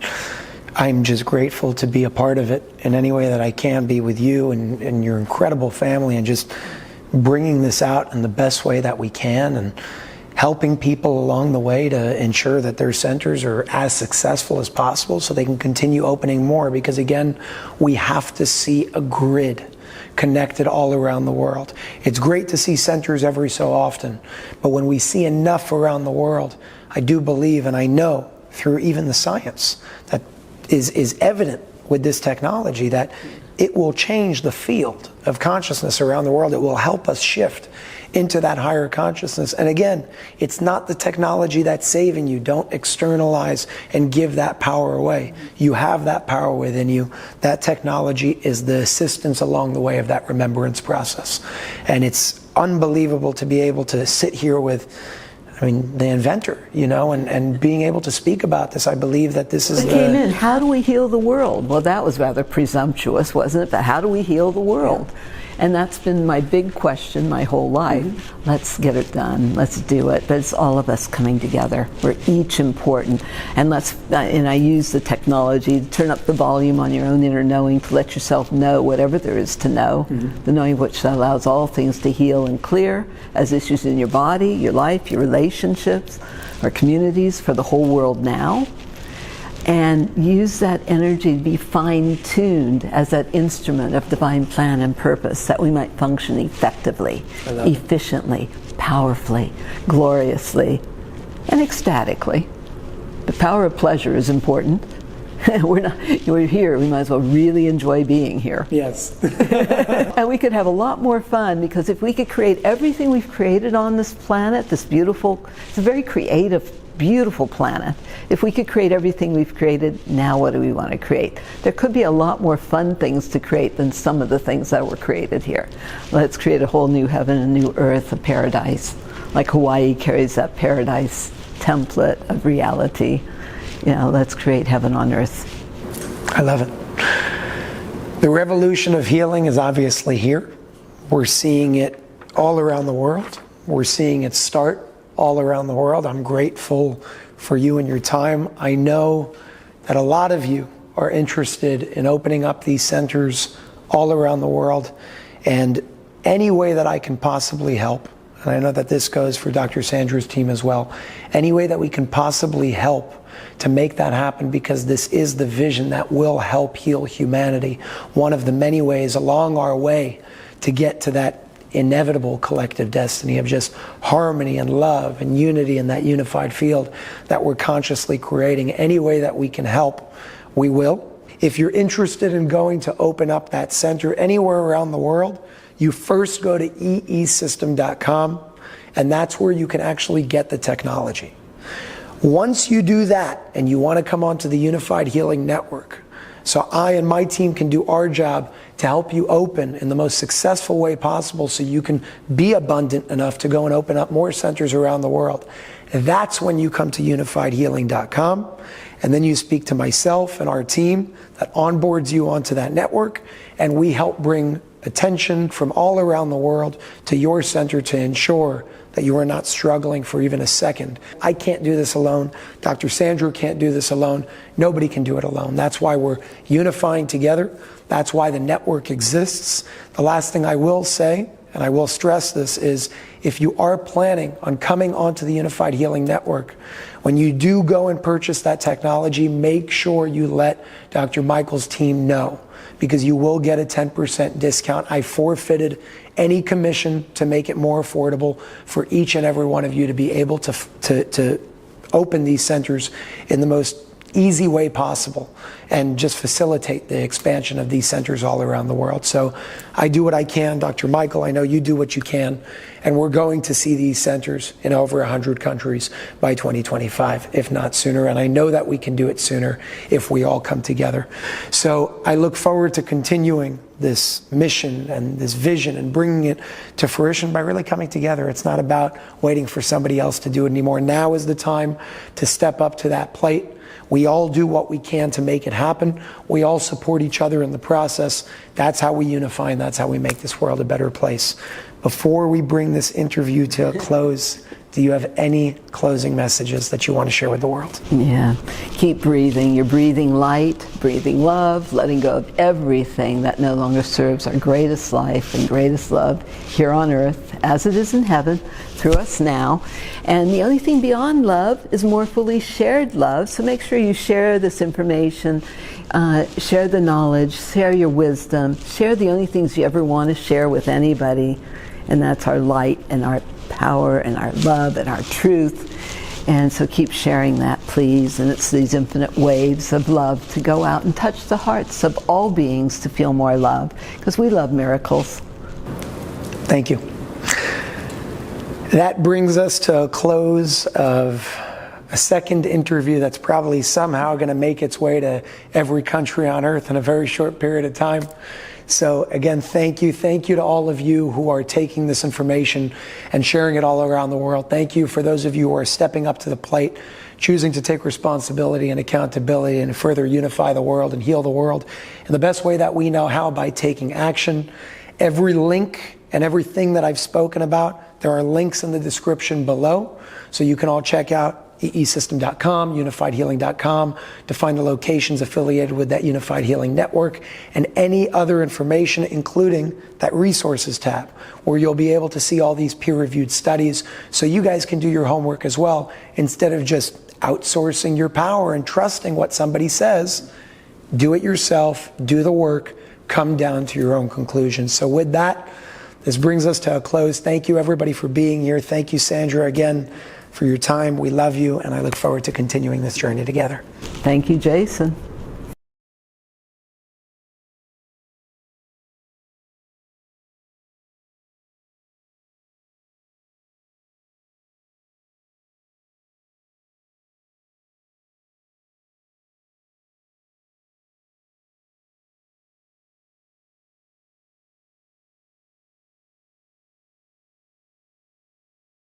I'm just grateful to be a part of it in any way that I can be with you and your incredible family, and just bringing this out in the best way that we can, and helping people along the way to ensure that their centers are as successful as possible so they can continue opening more. Because again, we have to see a grid connected all around the world. It's great to see centers every so often, but when we see enough around the world, I do believe, and I know through even the science that is evident with this technology, that it will change the field of consciousness around the world. It will help us shift into that higher consciousness. And again, it's not the technology that's saving you. Don't externalize and give that power away. You have that power within you. That technology is the assistance along the way of that remembrance process. And it's unbelievable to be able to sit here with, the inventor, and being able to speak about this. I believe that this is came in. How do we heal the world? Well, that was rather presumptuous, wasn't it? But how do we heal the world? Yeah. And that's been my big question my whole life. Mm-hmm. Let's get it done. Let's do it. But it's all of us coming together. We're each important. And I use the technology to turn up the volume on your own inner knowing to let yourself know whatever there is to know. Mm-hmm. The knowing which allows all things to heal and clear as issues in your body, your life, your relationships, our communities, for the whole world now. And use that energy to be fine-tuned as that instrument of divine plan and purpose, that we might function effectively, efficiently, powerfully, gloriously, and ecstatically. The power of pleasure is important. We're here, we might as well really enjoy being here. Yes. And we could have a lot more fun, because if we could create everything we've created on this planet, it's a very creative, beautiful planet. If we could create everything we've created, now what do we want to create? There could be a lot more fun things to create than some of the things that were created here. Let's create a whole new heaven, a new earth, a paradise. Like Hawaii carries that paradise template of reality. Let's create heaven on earth. I love it. The revolution of healing is obviously here. We're seeing it all around the world. We're seeing it start all around the world. I'm grateful for you and your time. I know that a lot of you are interested in opening up these centers all around the world, and any way that I can possibly help, and I know that this goes for Dr. Sandra's team as well, any way that we can possibly help to make that happen, because this is the vision that will help heal humanity. One of the many ways along our way to get to that inevitable collective destiny of just harmony and love and unity in that unified field that we're consciously creating. Any way that we can help, we will. If you're interested in going to open up that center anywhere around the world, you first go to EESystem.com, and that's where you can actually get the technology. Once you do that and you want to come onto the Unified Healing Network, so I and my team can do our job to help you open in the most successful way possible so you can be abundant enough to go and open up more centers around the world. That's when you come to unifiedhealing.com, and then you speak to myself and our team that onboards you onto that network, and we help bring attention from all around the world to your center to ensure that you are not struggling for even a second. I can't do this alone. Dr. Sandra can't do this alone. Nobody can do it alone. That's why we're unifying together. That's why the network exists. The last thing I will say, and I will stress this, is if you are planning on coming onto the Unified Healing Network, when you do go and purchase that technology, make sure you let Dr. Michael's team know, because you will get a 10% discount. I forfeited any commission to make it more affordable for each and every one of you to be able to open these centers in the most easy way possible and just facilitate the expansion of these centers all around the world. So I do what I can. Dr. Michael, I know you do what you can, and we're going to see these centers in over 100 countries by 2025, if not sooner. And I know that we can do it sooner if we all come together. So I look forward to continuing this mission and this vision and bringing it to fruition by really coming together. It's not about waiting for somebody else to do it anymore. Now is the time to step up to that plate. We all do what we can to make it happen. We all support each other in the process. That's how we unify, and that's how we make this world a better place. Before we bring this interview to a close, do you have any closing messages that you want to share with the world? Yeah. Keep breathing. You're breathing light, breathing love, letting go of everything that no longer serves our greatest life and greatest love here on earth, as it is in heaven, through us now. And the only thing beyond love is more fully shared love. So make sure you share this information, share the knowledge, share your wisdom, share the only things you ever want to share with anybody. And that's our light and our power and our love and our truth. And so keep sharing that, please. And it's these infinite waves of love to go out and touch the hearts of all beings to feel more love, because we love miracles. Thank you. That brings us to a close of a second interview that's probably somehow going to make its way to every country on earth in a very short period of time. So again, thank you. Thank you to all of you who are taking this information and sharing it all around the world. Thank you for those of you who are stepping up to the plate, choosing to take responsibility and accountability and further unify the world and heal the world in the best way that we know how, by taking action. Every link and everything that I've spoken about, there are links in the description below, so you can all check out EESystem.com, unifiedhealing.com, to find the locations affiliated with that Unified Healing Network, and any other information, including that resources tab, where you'll be able to see all these peer-reviewed studies, so you guys can do your homework as well, instead of just outsourcing your power and trusting what somebody says. Do it yourself, do the work, come down to your own conclusions. So with that, this brings us to a close. Thank you, everybody, for being here. Thank you, Sandra, again, for your time. We love you, and I look forward to continuing this journey together. Thank you, Jason.